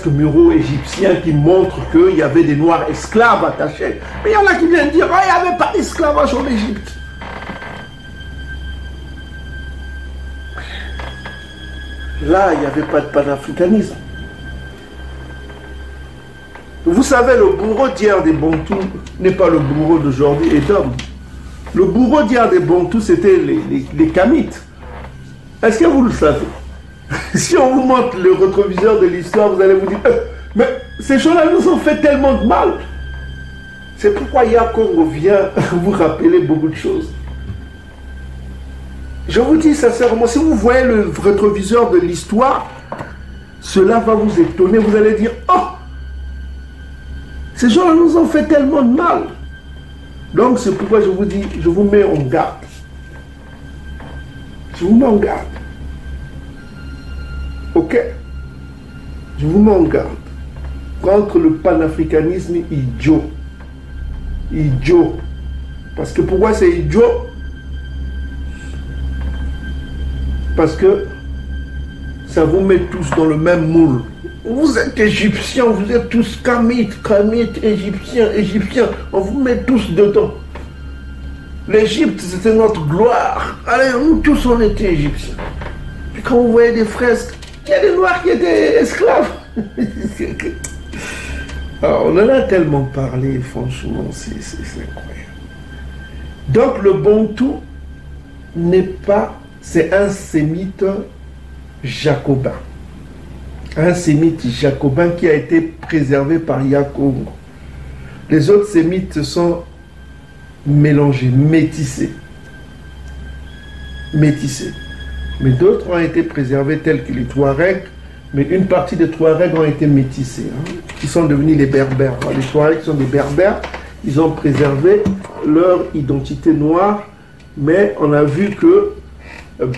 muraux égyptiens qui montrent qu'il y avait des noirs esclaves attachés. Mais il y en a qui viennent dire, il n'y avait pas d'esclavage en Égypte. Là, il n'y avait pas de panafricanisme. Vous savez, le bourreau d'hier des Bantous n'est pas le bourreau d'aujourd'hui et d'homme. Le bourreau d'hier des Bantous, c'était les Kamites. Est-ce que vous le savez? Si on vous montre le rétroviseur de l'histoire, vous allez vous dire, mais ces gens-là nous ont fait tellement de mal. C'est pourquoi Yakongo vient vous rappeler beaucoup de choses. Je vous dis sincèrement, si vous voyez le rétroviseur de l'histoire, cela va vous étonner. Vous allez dire, oh, ces gens-là nous ont fait tellement de mal. Donc c'est pourquoi je vous dis, je vous mets en garde. Je vous mets en garde. Ok? Je vous mets en garde contre le panafricanisme idiot. Idiot. Parce que pourquoi c'est idiot? Parce que ça vous met tous dans le même moule. Vous êtes égyptiens, vous êtes tous kamites, égyptiens. On vous met tous dedans. L'Égypte, c'était notre gloire. Allez, nous tous, on était égyptiens. Puis quand vous voyez des fresques, il y a des noirs qui étaient esclaves. Alors, on en a tellement parlé, franchement, c'est incroyable. Donc, le Bantou n'est pas, c'est un sémite jacobin. Un sémite jacobin qui a été préservé par Jacob. Les autres sémites sont mélangés, métissés. Mais d'autres ont été préservés tels que les Touaregs, mais une partie des Touaregs ont été métissés, qui sont devenus les Berbères. Alors, les Touaregs sont des Berbères, ils ont préservé leur identité noire, mais on a vu que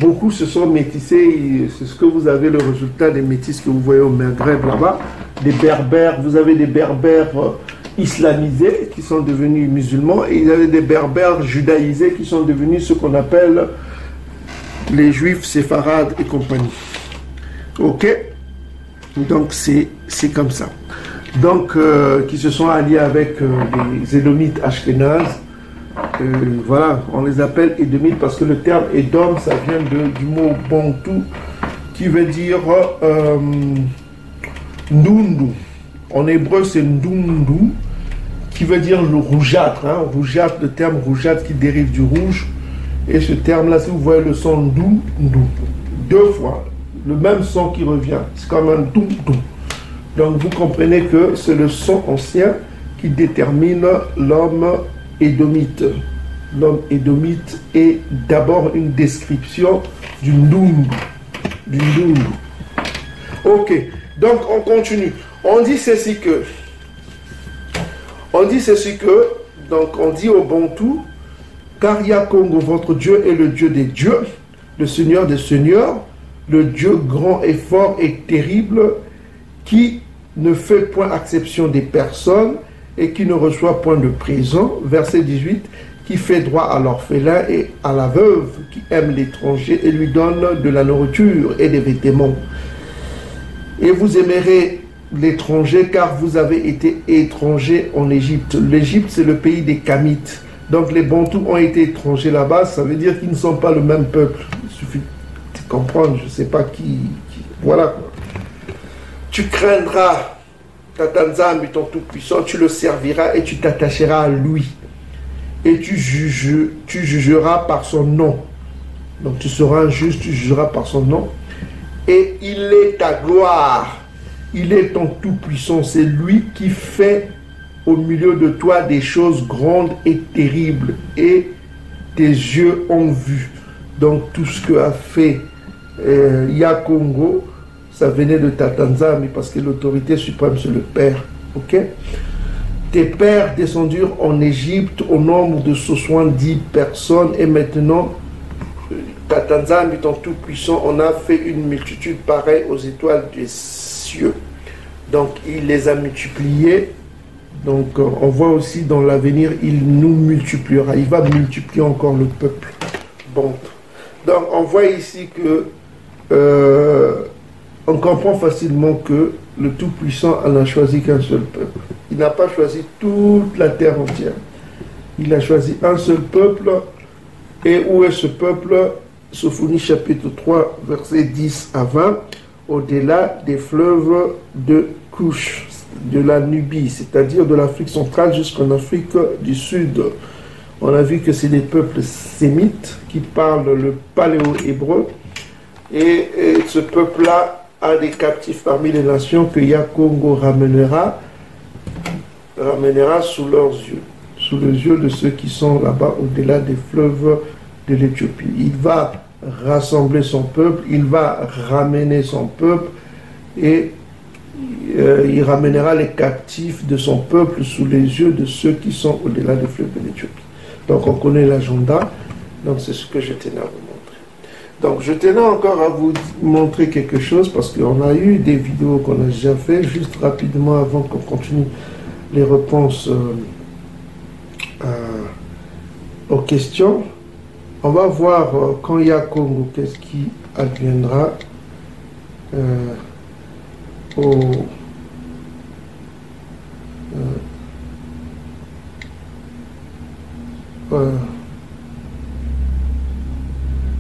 beaucoup se sont métissés. C'est ce que vous avez, le résultat des métis que vous voyez au Maghreb là-bas. Des Berbères, vous avez des Berbères islamisés qui sont devenus musulmans, et il y avait des Berbères judaïsés qui sont devenus ce qu'on appelle les Juifs séfarades et compagnie. Ok? Donc c'est comme ça. Donc qui se sont alliés avec les Édomites ashkénazes. Voilà, on les appelle Édomites parce que le terme Édom, ça vient du mot Bantou qui veut dire Ndundu. En hébreu, c'est Ndundu qui veut dire le rougeâtre. Rougeâtre, le terme rougeâtre qui dérive du rouge. Et ce terme-là, si vous voyez le son Ndou, deux fois, le même son qui revient. C'est comme un Ndou. Donc vous comprenez que c'est le son ancien qui détermine l'homme édomite. L'homme édomite est d'abord une description du Ndungu. Ok, donc on continue. On dit ceci que, donc on dit au Bantou, car Yakongo, votre Dieu, est le Dieu des dieux, le Seigneur des seigneurs, le Dieu grand et fort et terrible, qui ne fait point exception des personnes et qui ne reçoit point de présent. Verset 18, qui fait droit à l'orphelin et à la veuve, qui aime l'étranger et lui donne de la nourriture et des vêtements. Et vous aimerez l'étranger car vous avez été étrangers en Égypte. L'Égypte, c'est le pays des Kamites. Donc les Bantous ont été étrangers là-bas, ça veut dire qu'ils ne sont pas le même peuple. Il suffit de comprendre, je ne sais pas qui. Voilà quoi. Tu craindras Tatanzambi, ton Tout-Puissant, tu le serviras et tu t'attacheras à lui. Et tu jugeras par son nom. Donc tu seras un juge, tu jugeras par son nom. Et il est ta gloire. Il est ton Tout-Puissant. C'est lui qui fait au milieu de toi des choses grandes et terribles. Et tes yeux ont vu. Donc tout ce que a fait Yakongo, ça venait de Tatanzambi parce que l'autorité suprême c'est le Père. Ok? Tes pères descendirent en Égypte au nombre de 70 personnes et maintenant Tatanzambi, ton Tout-Puissant, on a fait une multitude pareille aux étoiles des cieux. Donc il les a multipliés. Donc on voit aussi dans l'avenir, il nous multipliera. Il va multiplier encore le peuple. Bon. Donc on voit ici que on comprend facilement que le Tout-Puissant n'a choisi qu'un seul peuple. Il n'a pas choisi toute la terre entière. Il a choisi un seul peuple. Et où est ce peuple? Sophonie chapitre 3, versets 10 à 20. Au-delà des fleuves de Couche, de la Nubie, c'est-à-dire de l'Afrique centrale jusqu'en Afrique du Sud. On a vu que c'est des peuples sémites qui parlent le paléo-hébreu. Et ce peuple-là a des captifs parmi les nations que Yakongo ramènera sous leurs yeux, sous les yeux de ceux qui sont là-bas au-delà des fleuves de l'Éthiopie. Il va rassembler son peuple, il va ramener son peuple et il ramènera les captifs de son peuple sous les yeux de ceux qui sont au-delà des fleuves de l'Éthiopie. Donc on connaît l'agenda, donc c'est ce que je tenais à vous montrer. Donc je tenais encore à vous montrer quelque chose parce qu'on a eu des vidéos qu'on a déjà fait, juste rapidement avant qu'on continue les réponses aux questions. On va voir quand il y a Congo, qu'est-ce qui adviendra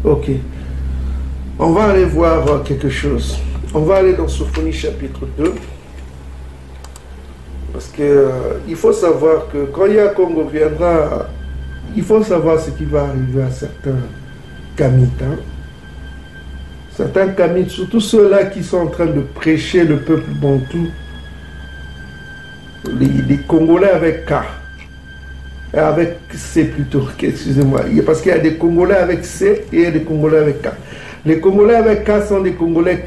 ok. On va aller voir quelque chose. On va aller dans Sophonie chapitre 2. Parce que il faut savoir que quand Yakongo viendra, il faut savoir ce qui va arriver à certains Kamites. Hein. Certains Kamites, surtout ceux-là qui sont en train de prêcher le peuple bantou, les Congolais avec K. Avec C plutôt, excusez-moi. Parce qu'il y a des Congolais avec C et il y a des Congolais avec K. Les Congolais avec K sont des Congolais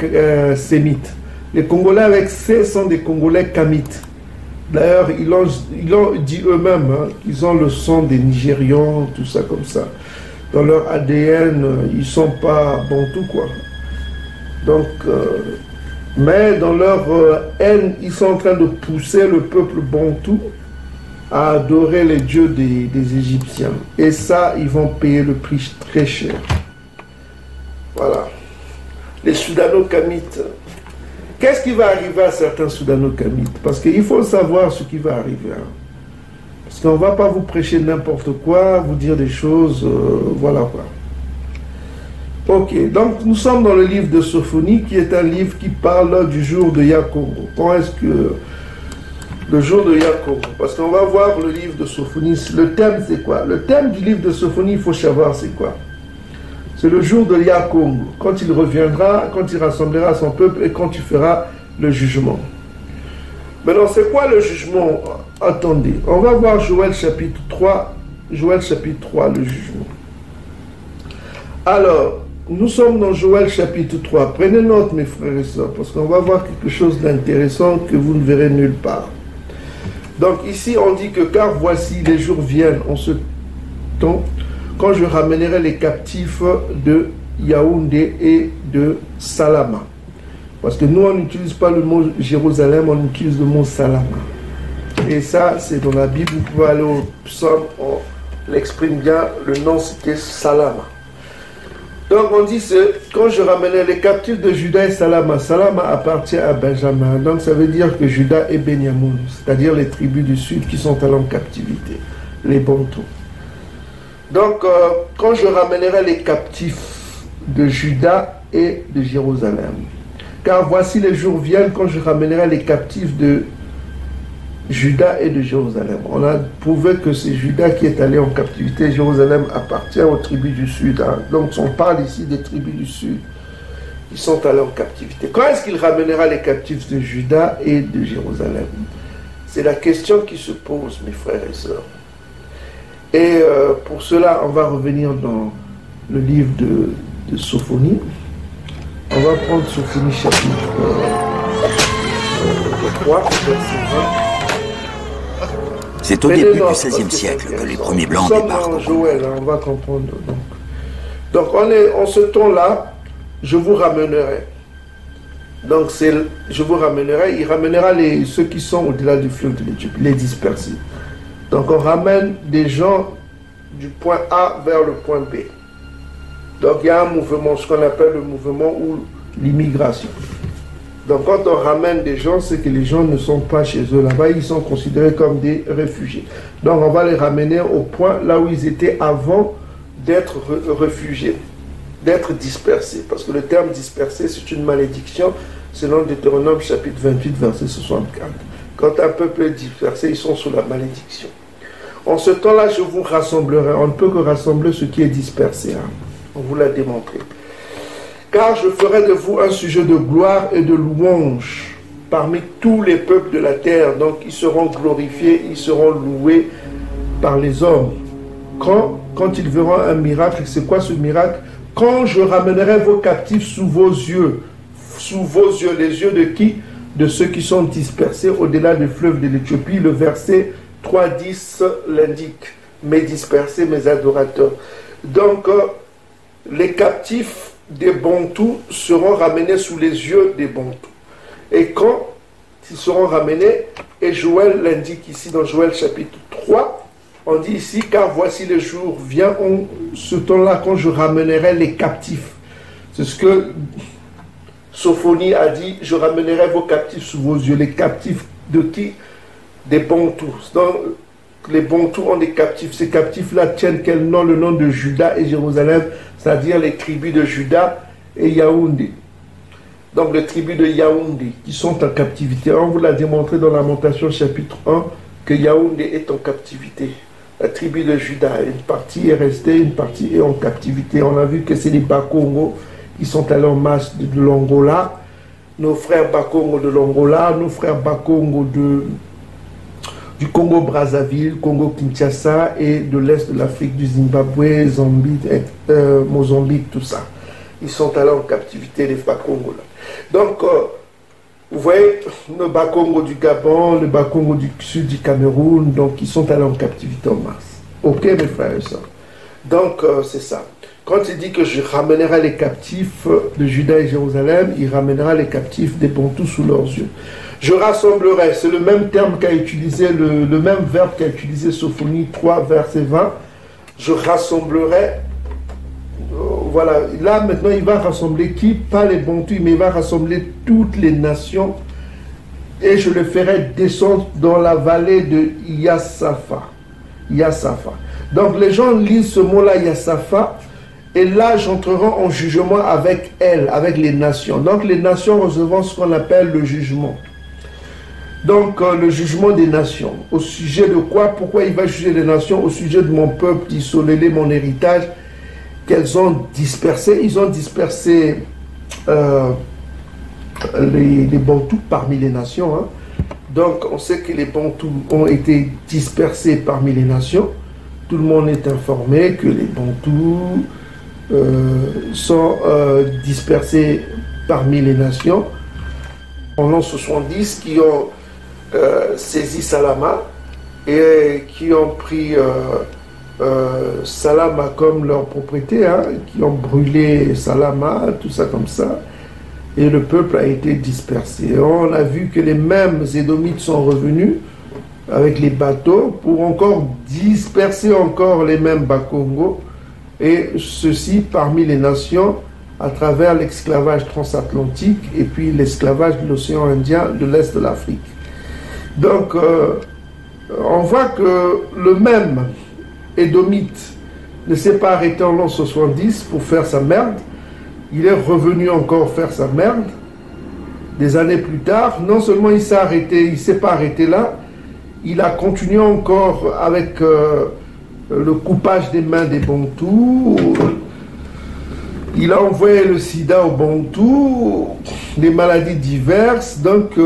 sémites. Les Congolais avec C sont des Congolais Kamites. D'ailleurs, ils l'ont dit eux-mêmes, hein, qu'ils ont le sang des Nigérians, tout ça comme ça. Dans leur ADN, ils ne sont pas bantous, quoi. Donc, mais dans leur haine, ils sont en train de pousser le peuple bantou à adorer les dieux des Égyptiens. Et ça, ils vont payer le prix très cher. Voilà. Les Soudano-Kamites. Qu'est-ce qui va arriver à certains Soudano-Kamites? Parce qu'il faut savoir ce qui va arriver. Hein. Parce qu'on ne va pas vous prêcher n'importe quoi, vous dire des choses, voilà quoi. Ok, donc nous sommes dans le livre de Sophonie, qui est un livre qui parle du jour de Yakongo. Quand est-ce que... le jour de Yakongo? Parce qu'on va voir le livre de Sophonie. Le thème, c'est quoi? Le thème du livre de Sophonie, il faut savoir c'est quoi? C'est le jour de Yakongo, quand il reviendra, quand il rassemblera son peuple et quand il fera le jugement. Maintenant, c'est quoi le jugement? Attendez, on va voir Joël chapitre 3. Joël chapitre 3, le jugement. Alors, nous sommes dans Joël chapitre 3. Prenez note, mes frères et sœurs, parce qu'on va voir quelque chose d'intéressant que vous ne verrez nulle part. Donc ici, on dit que car voici les jours viennent en ce temps, quand je ramènerai les captifs de Yaoundé et de Salama. Parce que nous, on n'utilise pas le mot Jérusalem, on utilise le mot Salama. Et ça, c'est dans la Bible, vous pouvez aller au psaume, on l'exprime bien, le nom c'était Salama. Donc on dit, quand je ramènerai les captifs de Juda et Salama, Salama appartient à Benjamin. Donc ça veut dire que Juda et Benyamin, c'est-à-dire les tribus du sud qui sont allées en captivité, les Bantous. Donc quand je ramènerai les captifs de Juda et de Jérusalem, car voici les jours viennent quand je ramènerai les captifs de Juda et de Jérusalem. On a prouvé que c'est Juda qui est allé en captivité. Jérusalem appartient aux tribus du sud. Hein. Donc on parle ici des tribus du sud qui sont allées en captivité. Quand est-ce qu'il ramènera les captifs de Juda et de Jérusalem? C'est la question qui se pose, mes frères et sœurs. Et pour cela, on va revenir dans le livre de Sophonie. On va prendre Sophonie chapitre 3, verset 20. C'est au début du XVIe siècle que les premiers Blancs débarquent. Nous sommes dans Joël, on va comprendre. Donc on est en ce temps-là, je vous ramènerai. Donc je vous ramènerai, il ramènera ceux qui sont au-delà du fleuve de l'Éthiopie, les dispersés. Donc on ramène des gens du point A vers le point B. Donc il y a un mouvement, ce qu'on appelle le mouvement ou l'immigration. Donc quand on ramène des gens, c'est que les gens ne sont pas chez eux là-bas, ils sont considérés comme des réfugiés. Donc on va les ramener au point là où ils étaient avant d'être réfugiés, d'être dispersés. Parce que le terme dispersé, c'est une malédiction, selon Deutéronome chapitre 28, verset 64. Quand un peuple est dispersé, ils sont sous la malédiction. En ce temps-là, je vous rassemblerai. On ne peut que rassembler ce qui est dispersé. Hein. On vous l'a démontré. Car je ferai de vous un sujet de gloire et de louange parmi tous les peuples de la terre. Donc ils seront glorifiés, ils seront loués par les hommes. Quand ils verront un miracle, c'est quoi ce miracle? Quand je ramènerai vos captifs sous vos yeux. Sous vos yeux, les yeux de qui? De ceux qui sont dispersés au-delà du fleuve de l'Éthiopie. Le verset 3.10 l'indique. Mes dispersés, mes adorateurs. Donc les captifs des Bantous seront ramenés sous les yeux des Bantous. Et quand ils seront ramenés, et Joël l'indique ici dans Joël chapitre 3, on dit ici, car voici le jour vient ce temps-là quand je ramènerai les captifs. C'est ce que Sophonie a dit, je ramènerai vos captifs sous vos yeux. Les captifs de qui? Des Bantous. Donc, les Bantous ont des captifs. Ces captifs-là tiennent quel nom? Le nom de Juda et Jérusalem, c'est-à-dire les tribus de Juda et Yaoundé. Donc les tribus de Yaoundé qui sont en captivité. On vous l'a démontré dans Lamentation chapitre 1 que Yaoundé est en captivité. La tribu de Juda, une partie est restée, une partie est en captivité. On a vu que c'est les Bakongo qui sont allés en masse de l'Angola. Nos frères Bakongo de l'Angola, nos frères Bakongo du Congo-Brazzaville, Congo-Kinshasa et de l'Est de l'Afrique, du Zimbabwe, Mozambique, tout ça. Ils sont allés en captivité, les Bakongo là. Donc, vous voyez, le Bakongo du Gabon, le Bakongo du sud du Cameroun, donc ils sont allés en captivité en masse. Ok, mes frères et sœurs. Donc, c'est ça. Quand il dit que je ramènerai les captifs de Juda et Jérusalem, il ramènera les captifs des Bantous sous leurs yeux. Je rassemblerai, c'est le même terme qu'a utilisé, le même verbe qu'a utilisé Sophonie 3, verset 20. Je rassemblerai, voilà, là maintenant il va rassembler qui? Pas les Bantous, mais il va rassembler toutes les nations et je le ferai descendre dans la vallée de Yassafa. Yassafa. Donc les gens lisent ce mot-là, Yassafa, et là j'entrerai en jugement avec elles, avec les nations. Donc les nations recevront ce qu'on appelle le jugement. Donc le jugement des nations. Au sujet de quoi? Pourquoi il va juger les nations? Au sujet de mon peuple, dit Solélé, mon héritage, qu'elles ont dispersé. Ils ont dispersé les Bantous parmi les nations. Hein. Donc on sait que les Bantous ont été dispersés parmi les nations. Tout le monde est informé que les Bantous sont dispersés parmi les nations. En l'an 70, qui ont saisi Salama et qui ont pris Salama comme leur propriété, hein, qui ont brûlé Salama, tout ça comme ça. Et le peuple a été dispersé. Et on a vu que les mêmes Édomites sont revenus avec les bateaux pour encore disperser encore les mêmes Bakongo, et ceci parmi les nations à travers l'esclavage transatlantique et puis l'esclavage de l'océan Indien de l'Est de l'Afrique. Donc on voit que le même Édomite ne s'est pas arrêté en l'an 70 pour faire sa merde. Il est revenu encore faire sa merde des années plus tard. Non seulement il s'est arrêté, il ne s'est pas arrêté là, il a continué encore avec le coupage des mains des Bantous. Il a envoyé le sida aux Bantous, des maladies diverses. Donc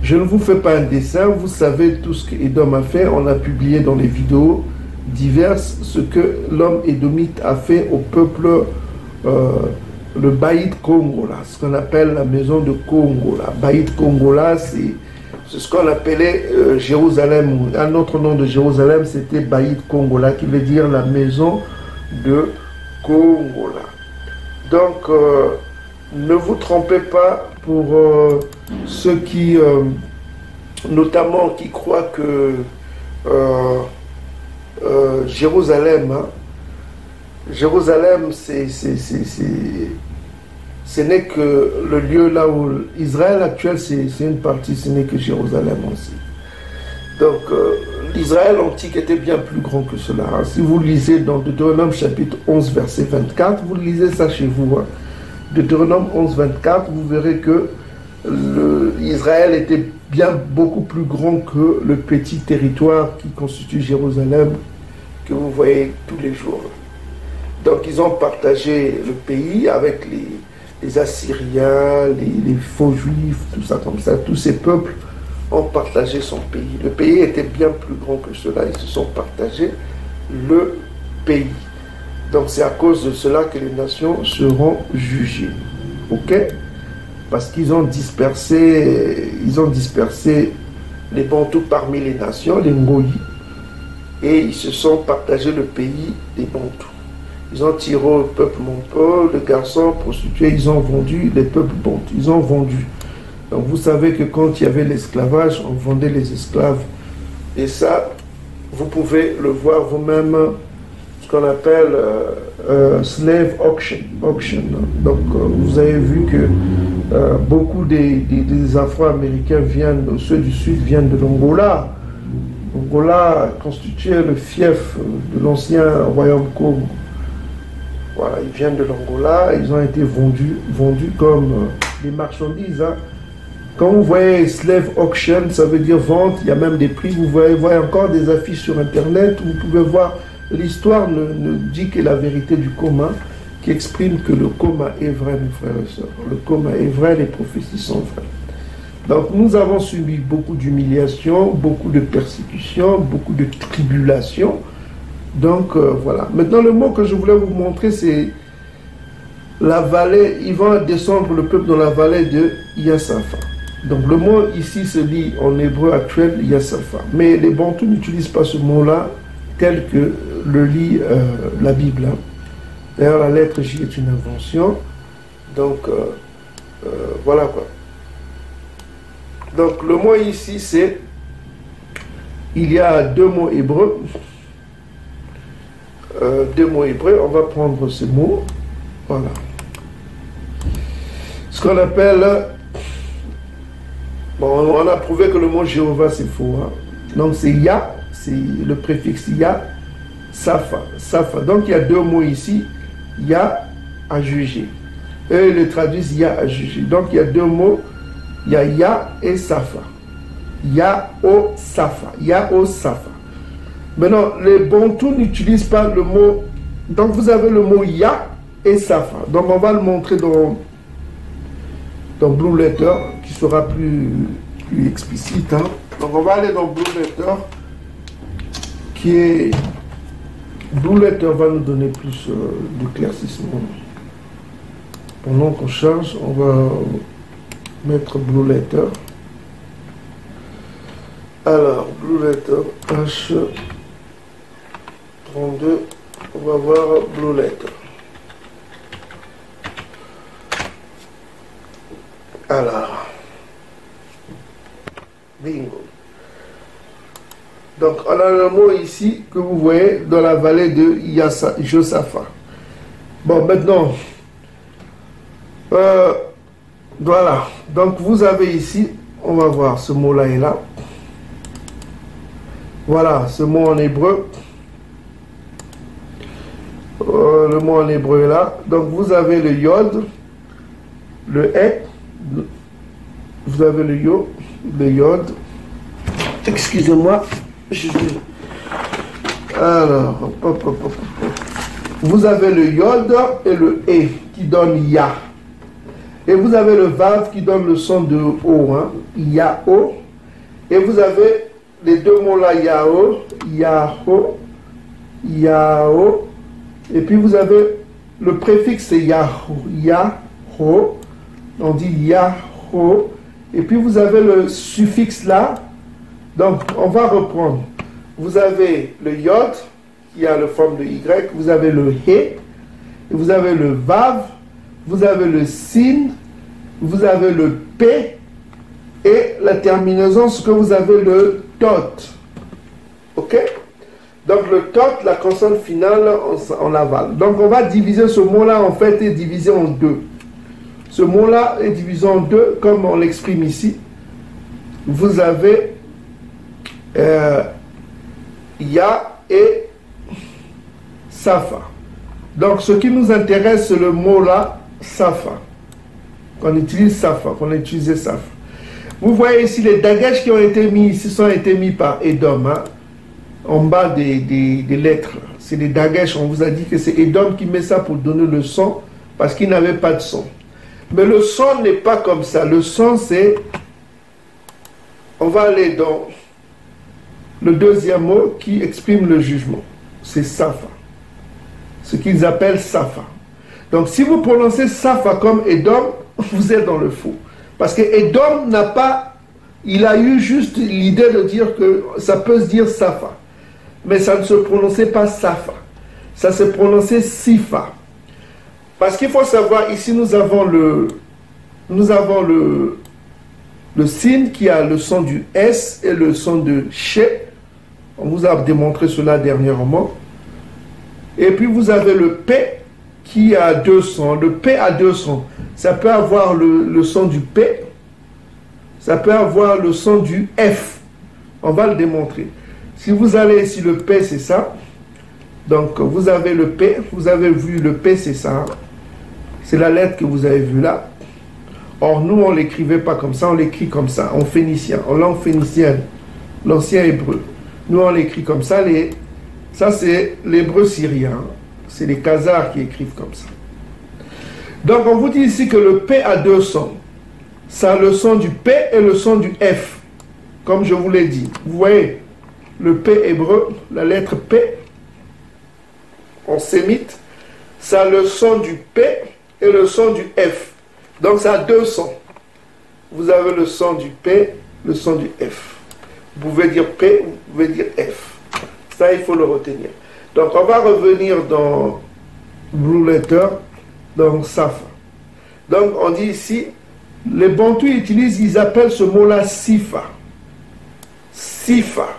je ne vous fais pas un dessin, vous savez tout ce qu'Édom a fait. On a publié dans les vidéos diverses ce que l'homme édomite a fait au peuple, le Baïd Kongola, ce qu'on appelle la maison de Kongola. Baïd Kongola, c'est ce qu'on appelait Jérusalem. Un autre nom de Jérusalem, c'était Baïd Kongola, qui veut dire la maison de Kongola. Donc, ne vous trompez pas pour ceux qui, notamment, qui croient que Jérusalem, hein, Jérusalem, ce n'est que le lieu là où Israël actuel, c'est une partie, ce n'est que Jérusalem aussi. Donc, l'Israël antique était bien plus grand que cela. Hein. Si vous lisez dans Deutéronome chapitre 11, verset 24, vous lisez ça chez vous. Hein. Deutéronome 11, 24, vous verrez que Israël était bien beaucoup plus grand que le petit territoire qui constitue Jérusalem que vous voyez tous les jours. Donc, ils ont partagé le pays avec les Assyriens, les faux juifs, tout ça comme ça. Tous ces peuples ont partagé son pays. Le pays était bien plus grand que cela. Ils se sont partagés le pays. Donc c'est à cause de cela que les nations seront jugées. Ok? Parce qu'ils ont dispersé les Bantous parmi les nations, les Ngoyi, et ils se sont partagés le pays des Bantous. Ils ont tiré au peuple Monpo, le garçon prostitué, ils ont vendu les peuples Bantous. Ils ont vendu. Donc vous savez que quand il y avait l'esclavage, on vendait les esclaves. Et ça, vous pouvez le voir vous-même, ce qu'on appelle slave auction. Donc vous avez vu que beaucoup des Afro-Américains viennent, ceux du Sud viennent de l'Angola. L'Angola constituait le fief de l'ancien royaume Congo. Voilà, ils viennent de l'Angola, ils ont été vendus comme des marchandises. Hein. Quand vous voyez slave auction, ça veut dire vente, il y a même des prix. Vous voyez encore des affiches sur Internet, vous pouvez voir. L'histoire ne dit que la vérité du commun, qui exprime que le commun est vrai, mes frères et sœurs. Le commun est vrai, les prophéties sont vraies. Donc nous avons subi beaucoup d'humiliations, beaucoup de persécutions, beaucoup de tribulations. Donc voilà. Maintenant le mot que je voulais vous montrer, c'est la vallée. Ils vont descendre le peuple dans la vallée de Yassafa. Donc le mot ici se lit en hébreu actuel Yassafa. Mais les Bantous n'utilisent pas ce mot-là tel que le lit la Bible. Hein. D'ailleurs la lettre J est une invention. Donc voilà quoi. Donc le mot ici c'est, il y a deux mots hébreux. On va prendre ces mots. Voilà. Ce qu'on appelle, bon, on a prouvé que le mot Jéhovah c'est faux. Hein. Donc c'est Ya, c'est le préfixe Ya, Safa. Donc il y a deux mots ici, Ya à juger. Eux ils le traduisent Ya à juger. Donc il y a deux mots, il y a Ya et Safa. Ya o Safa. Ya o Safa. Maintenant, les Bantous n'utilisent pas le mot. Donc vous avez le mot Ya et Safa. Donc on va le montrer dans Blue Letter, qui sera plus plus explicite. Hein. Donc on va aller dans Blue Letter, qui est... Blue Letter va nous donner plus d'éclaircissement. Pendant qu'on charge, on va mettre Blue Letter. Alors, Blue Letter H32, on va voir Blue Letter. Alors, bingo. Donc, on a le mot ici que vous voyez dans la vallée de Josaphat. Bon, maintenant, voilà. Donc, vous avez ici, on va voir, ce mot-là est là. Voilà, ce mot en hébreu. Le mot en hébreu est là. Donc, vous avez le yod, le et, vous avez le yod. Excusez-moi. Alors, vous avez le yod et le e qui donne ya. Et vous avez le vav qui donne le son de o, hein, ya-o. Et vous avez les deux mots là, ya-o, ya-ho, ya-o. Et puis vous avez le préfixe, c'est ya-ho, ya-ho. On dit ya-ho. Et puis vous avez le suffixe là. Donc, on va reprendre. Vous avez le yod, qui a la forme de y, vous avez le he, vous avez le vav, vous avez le sin, vous avez le p, et la terminaison, ce que vous avez le tot. Ok? Donc, le tot, la consonne finale, on avale. Donc, on va diviser ce mot-là, en fait, est divisé en deux. Ce mot-là est divisé en deux, comme on l'exprime ici. Vous avez Ya et Safa. Donc, ce qui nous intéresse, c'est le mot-là, Safa. Qu'on utilise Safa, qu'on a utilisé Safa. Vous voyez ici, les dagesh qui ont été mis ici sont été mis par Edom, hein, en bas des lettres. C'est des dagesh, on vous a dit que c'est Edom qui met ça pour donner le son, parce qu'il n'avait pas de son. Mais le son n'est pas comme ça. Le son, c'est... On va aller dans le deuxième mot qui exprime le jugement. C'est Safa. Ce qu'ils appellent Safa. Donc, si vous prononcez Safa comme Edom, vous êtes dans le faux. Parce que Edom n'a pas... Il a eu juste l'idée de dire que ça peut se dire Safa. Mais ça ne se prononçait pas Safa. Ça se prononçait Sifa. Parce qu'il faut savoir, ici nous avons le signe qui a le son du S et le son de She. On vous a démontré cela dernièrement. Et puis vous avez le P qui a deux sons. Le P a deux sons. Ça peut avoir le son du P. Ça peut avoir le son du F. On va le démontrer. Si vous allez ici, le P c'est ça. Donc vous avez le P. Vous avez vu le P c'est ça. C'est la lettre que vous avez vue là. Or, nous, on ne l'écrivait pas comme ça, on l'écrit comme ça, en phénicien, en langue phénicienne, l'ancien hébreu. Nous, on l'écrit comme ça. Ça, c'est l'hébreu syrien. C'est les Khazars qui écrivent comme ça. Donc, on vous dit ici que le P a deux sons. Ça a le son du P et le son du F, comme je vous l'ai dit. Vous voyez, le P hébreu, la lettre P, en sémite, ça a le son du P et le son du F. Donc ça a deux sons. Vous avez le son du P, le son du F. Vous pouvez dire P, vous pouvez dire F. Ça, il faut le retenir. Donc on va revenir dans Blue Letter, dans Safa. Donc on dit ici, les Bantous utilisent, ils appellent ce mot-là Sifa. Sifa.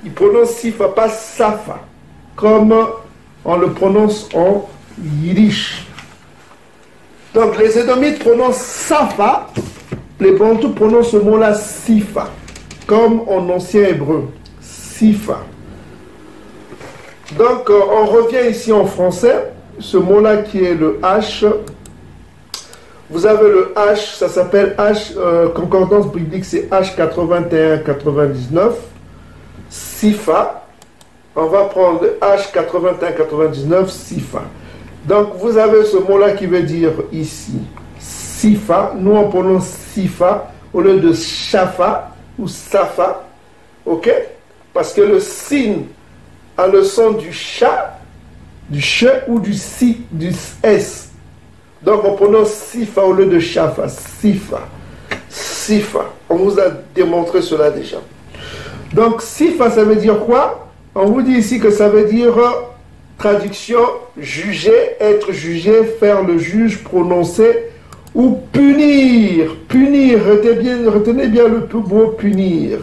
Ils prononcent Sifa, pas Safa. Comme on le prononce en Yiddish. Donc les Édomites prononcent Safa, les Bantous prononcent ce mot-là Sifa, comme en ancien hébreu, Sifa. Donc on revient ici en français, ce mot-là qui est le H. Vous avez le H, ça s'appelle H, concordance biblique c'est H81-99, Sifa. On va prendre H81-99, Sifa. Donc, vous avez ce mot-là qui veut dire ici, Sifa. Nous, on prononce Sifa au lieu de shafa ou safa, ok? Parce que le sin a le son du sha, du che ou du si, du s. Donc on prononce sifa au lieu de shafa, sifa, sifa. On vous a démontré cela déjà. Donc sifa, ça veut dire quoi? On vous dit ici que ça veut dire, traduction, juger, être jugé, faire le juge, prononcer, ou punir. Punir, retenez bien le mot punir.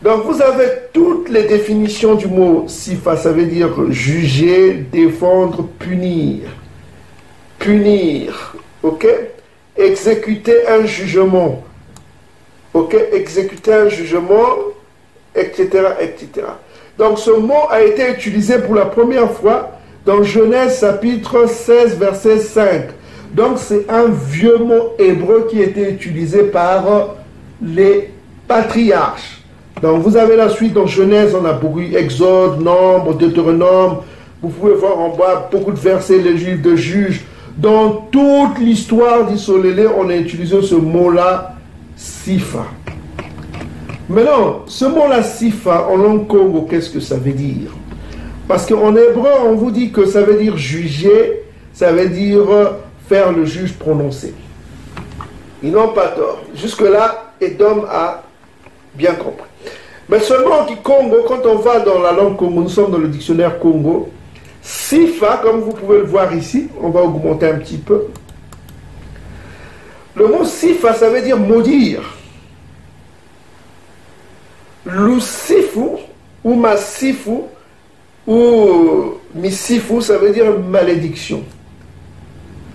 Donc vous avez toutes les définitions du mot sifa, ça veut dire juger, défendre, punir. Punir, ok? Exécuter un jugement, ok? Exécuter un jugement, etc., etc. Donc ce mot a été utilisé pour la première fois dans Genèse chapitre 16, verset 5. Donc c'est un vieux mot hébreu qui a été utilisé par les patriarches. Donc vous avez la suite dans Genèse, on a beaucoup Exode, Nombre, Deutéronome. Vous pouvez voir en bas beaucoup de versets, les livres de Juges. Dans toute l'histoire d'Israël, on a utilisé ce mot-là, sifa. Maintenant, ce mot-là, sifa, en langue Congo, qu'est-ce que ça veut dire? Parce qu'en hébreu, on vous dit que ça veut dire juger, ça veut dire faire le juge prononcé. Ils n'ont pas tort. Jusque-là, Edom a bien compris. Mais seulement au Congo, quand on va dans la langue Congo, nous sommes dans le dictionnaire Congo, sifa, comme vous pouvez le voir ici, on va augmenter un petit peu. Le mot sifa, ça veut dire maudire. Lucifu ou masifu ou misifu, ça veut dire malédiction.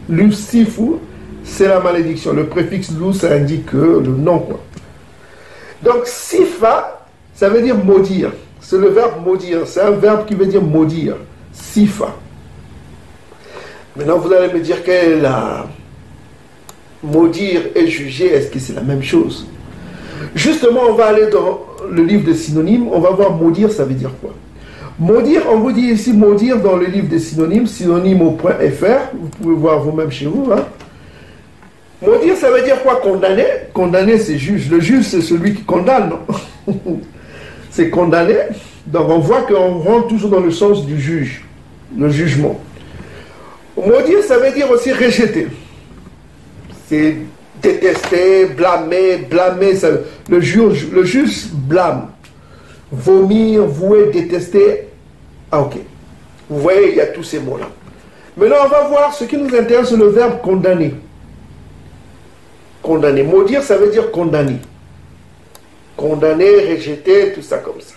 Lucifu, c'est la malédiction. Le préfixe lou, ça indique le nom, quoi. Donc sifa, ça veut dire maudire. C'est le verbe maudire. C'est un verbe qui veut dire maudire. Sifa. Maintenant, vous allez me dire quelle la maudire et juger, est-ce que c'est la même chose? Justement, on va aller dans le livre des synonymes, on va voir maudire, ça veut dire quoi? Maudire, on vous dit ici maudire dans le livre des synonymes, synonyme au .fr, vous pouvez voir vous-même chez vous. Hein? Maudire, ça veut dire quoi? Condamner. Condamner, c'est juge. Le juge, c'est celui qui condamne, non? C'est condamner. Donc on voit qu'on rentre toujours dans le sens du juge, le jugement. Maudire, ça veut dire aussi rejeter. C'est détester, blâmer, ça, le juge blâme. Vomir, vouer, détester. Ah ok. Vous voyez, il y a tous ces mots-là. Maintenant, on va voir ce qui nous intéresse, le verbe condamner. Condamner. Maudire, ça veut dire condamner. Condamner, rejeter, tout ça comme ça.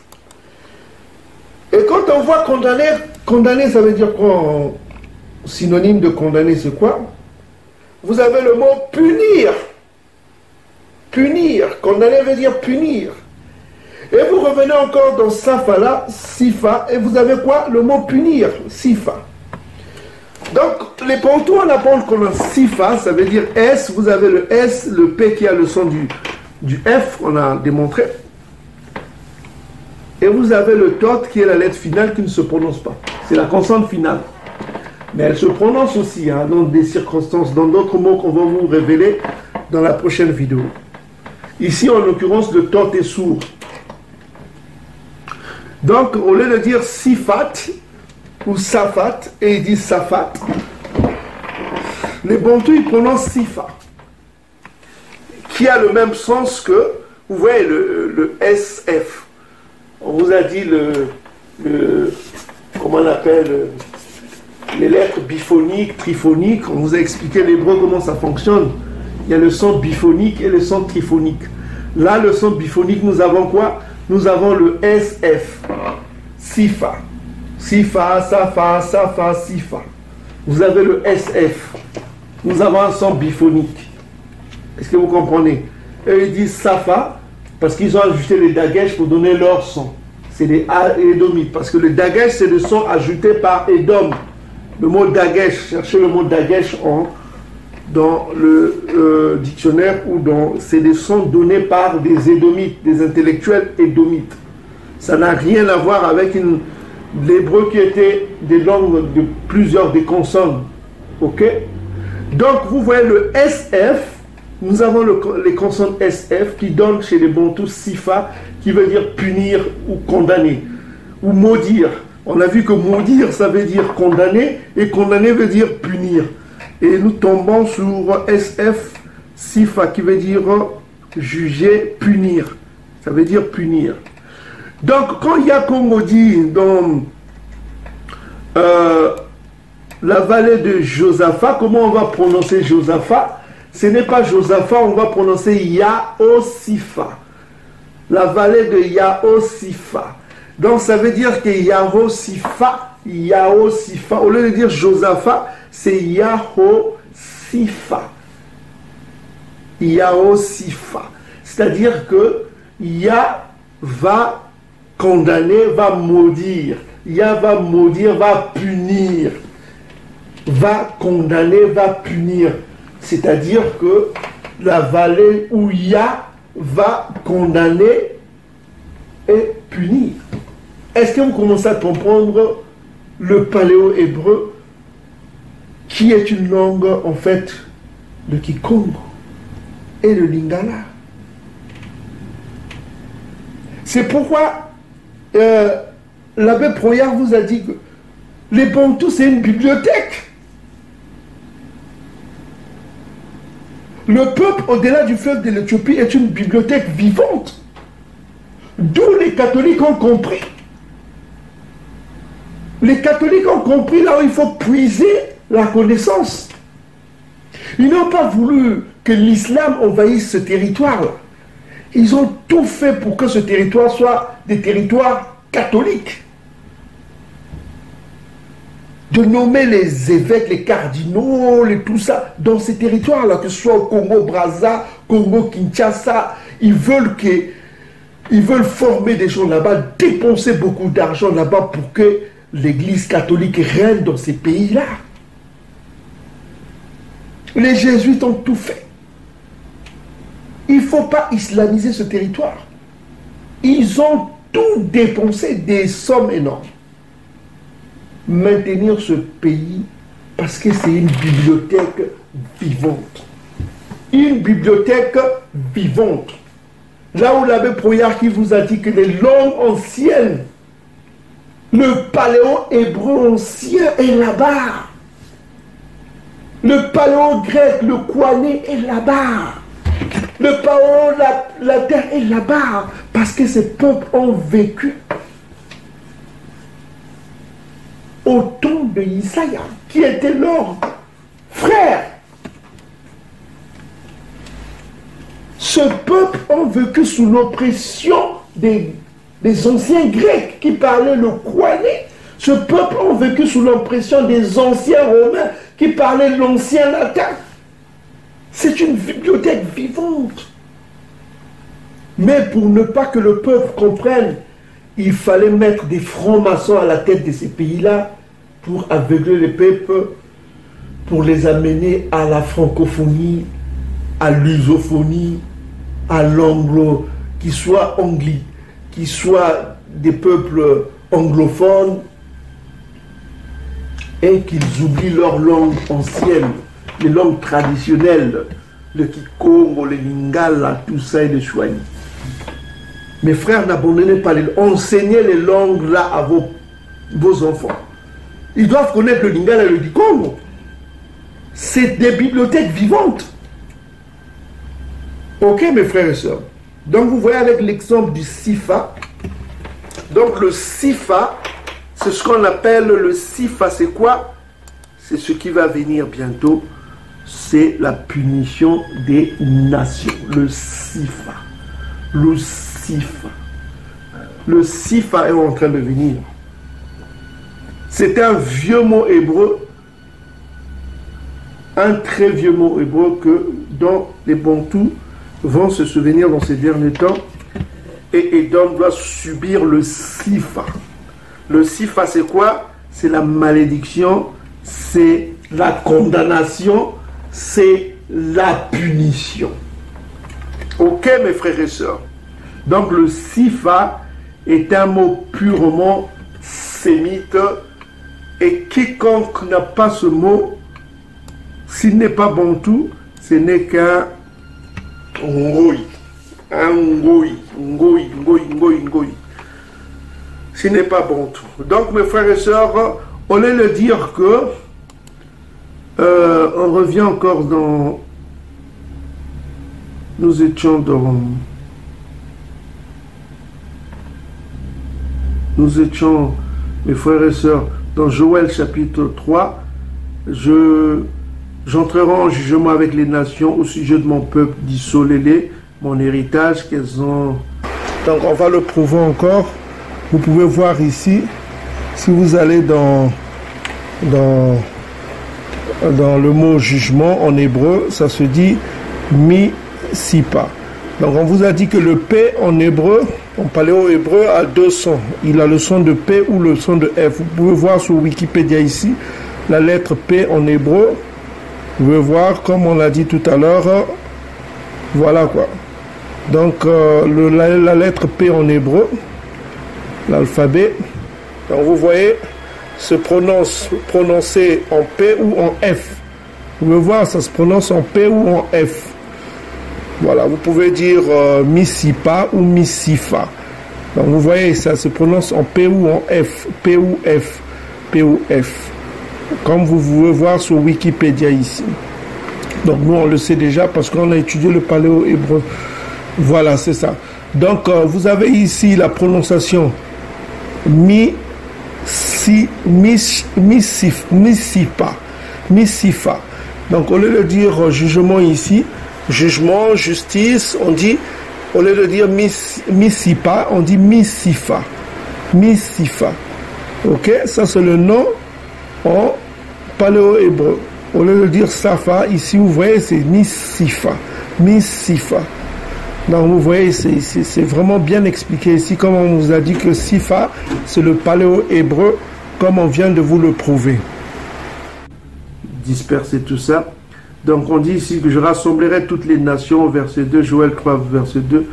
Et quand on voit condamner, condamner, ça veut dire quoi en synonyme de condamner, c'est quoi? Vous avez le mot punir. Punir. Condamner veut dire punir. Et vous revenez encore dans safa là, sifa, et vous avez quoi? Le mot punir, sifa. Donc, les pontous en apprendre qu'on a sifa, ça veut dire S, vous avez le S, le P qui a le son du F, on a démontré. Et vous avez le tot qui est la lettre finale qui ne se prononce pas. C'est la consonne finale. Mais elle se prononce aussi, hein, dans des circonstances, dans d'autres mots qu'on va vous révéler dans la prochaine vidéo. Ici, en l'occurrence, le tot est sourd. Donc, au lieu de dire sifat ou safat, et ils disent safat, les bantous, ils prononcent sifa, qui a le même sens que, vous voyez, le SF. On vous a dit comment on appelle, les lettres biphoniques, triphoniques. On vous a expliqué l'hébreu comment ça fonctionne. Il y a le son biphonique et le son triphonique. Là, le son biphonique, nous avons quoi? Nous avons le SF, sifa. Sifa, safa, safa, sifa. Vous avez le SF. Nous avons un son biphonique. Est-ce que vous comprenez? Et ils disent safa parce qu'ils ont ajouté les dagesh pour donner leur son. C'est les édomites. Parce que le dagesh, c'est le son ajouté par Edom. Le mot dagesh, cherchez le mot dagesh dans le dictionnaire, ou c'est des sons donnés par des édomites, des intellectuels édomites. Ça n'a rien à voir avec l'hébreu qui était des langues de plusieurs des consonnes. Ok? Donc vous voyez le SF, nous avons les consonnes SF qui donnent chez les Bantous Sifa, qui veut dire punir ou condamner, ou maudire. On a vu que maudire, ça veut dire condamner, et condamner veut dire punir. Et nous tombons sur SF Sifa, qui veut dire juger, punir. Ça veut dire punir. Donc, quand Yakongo dit dans la vallée de Josaphat, comment on va prononcer Josaphat? Ce n'est pas Josaphat, on va prononcer Yaosifa. La vallée de Yaosifa. Donc, ça veut dire que Yaosifa, au lieu de dire Josaphat, c'est Yaosifa. Yaosifa. C'est-à-dire que Ya va condamner, va maudire. Ya va maudire, va punir. Va condamner, va punir. C'est-à-dire que la vallée où Ya va condamner et punir. Est-ce que vous commencez à comprendre le paléo-hébreu qui est une langue en fait de Kikongo et le Lingala? C'est pourquoi l'abbé Proyard vous a dit que les Bantous c'est une bibliothèque. Le peuple au-delà du fleuve de l'Éthiopie est une bibliothèque vivante. D'où les catholiques ont compris. Les catholiques ont compris là où il faut puiser la connaissance. Ils n'ont pas voulu que l'islam envahisse ce territoire-là. Ils ont tout fait pour que ce territoire soit des territoires catholiques. De nommer les évêques, les cardinaux, tout ça, dans ces territoires-là, que ce soit au Congo-Brazza, Congo-Kinshasa, ils veulent former des gens là-bas, dépenser beaucoup d'argent là-bas pour que l'Église catholique règne dans ces pays-là. Les jésuites ont tout fait. Il ne faut pas islamiser ce territoire. Ils ont tout dépensé, des sommes énormes. Maintenir ce pays parce que c'est une bibliothèque vivante. Une bibliothèque vivante. Là où l'abbé Proyard qui vous a dit que les langues anciennes, le paléo-hébreu ancien est là-bas. Le paléo-grec, le Kouané est là-bas. Le paléo-latin est là-bas. Parce que ces peuples ont vécu au temps de Isaïe, qui était leur frère. Ce peuple a vécu sous l'oppression des anciens Grecs qui parlaient le Kouané. Ce peuple a vécu sous l'oppression des anciens Romains qui parlaient l'ancien latin. C'est une bibliothèque vivante. Mais pour ne pas que le peuple comprenne, il fallait mettre des francs-maçons à la tête de ces pays-là pour aveugler les peuples, pour les amener à la francophonie, à l'usophonie, à l'anglo, qui soit des peuples anglophones, et qu'ils oublient leurs langues anciennes, les langues traditionnelles, le Kikongo, le Lingala, tout ça et le Swahili. Mes frères, n'abandonnez pas enseignez les langues là à vos enfants. Ils doivent connaître le Lingala et le Kikongo. C'est des bibliothèques vivantes. Ok, mes frères et sœurs. Donc, vous voyez avec l'exemple du Sifa. Donc, le Sifa, c'est ce qu'on appelle le Sifa. C'est quoi? C'est ce qui va venir bientôt. C'est la punition des nations. Le Sifa. Le Sifa. Le Sifa est en train de venir. C'est un vieux mot hébreu. Un très vieux mot hébreu dont les Bantous vont se souvenir dans ces derniers temps. Et Édom doit subir le Sifa. Le Sifa, c'est quoi? C'est la malédiction, c'est la condamnation, c'est la punition. Ok, mes frères et sœurs. Donc, le Sifa est un mot purement sémite. Et quiconque n'a pas ce mot, s'il n'est pas Bantou, ce n'est qu'un Ngoi. Ngoi. Ce n'est pas bon tout. Donc, mes frères et sœurs, on allait le dire que on revient encore dans... Nous étions dans... Nous étions, mes frères et sœurs, dans Joël chapitre 3. J'entrerai en jugement avec les nations au sujet de mon peuple, dit Solélé, mon héritage qu'elles ont. Donc on va le prouver encore. Vous pouvez voir ici, si vous allez dans le mot jugement en hébreu, ça se dit mi-sipa. Donc on vous a dit que le P en hébreu, en paléo-hébreu, a deux sons. Il a le son de P ou le son de F. Vous pouvez voir sur Wikipédia ici, la lettre P en hébreu. Vous pouvez voir, comme on l'a dit tout à l'heure, voilà quoi. Donc la lettre P en hébreu, l'alphabet, donc vous voyez, se prononcer en P ou en F. Vous pouvez voir, ça se prononce en P ou en F. Voilà, vous pouvez dire Misipa ou Misifa. Donc vous voyez, ça se prononce en P ou en F. P ou F. P ou F. Comme vous pouvez voir sur Wikipédia ici. Donc nous, on le sait déjà parce qu'on a étudié le paléo-hébreu. Voilà, c'est ça. Donc vous avez ici la prononciation Misifa. Donc au lieu de dire jugement ici, jugement, justice, on dit, au lieu de dire Misipa, on dit Misifa. Misifa. Ok, ça c'est le nom en paléo-hébreu. Au lieu de dire Safa, ici vous voyez c'est Misifa. Misifa. Donc vous voyez, c'est vraiment bien expliqué ici, comme on vous a dit que Sifa, c'est le paléo-hébreu, comme on vient de vous le prouver. Disperser tout ça. Donc on dit ici que je rassemblerai toutes les nations, verset 2, Joël 3, verset 2,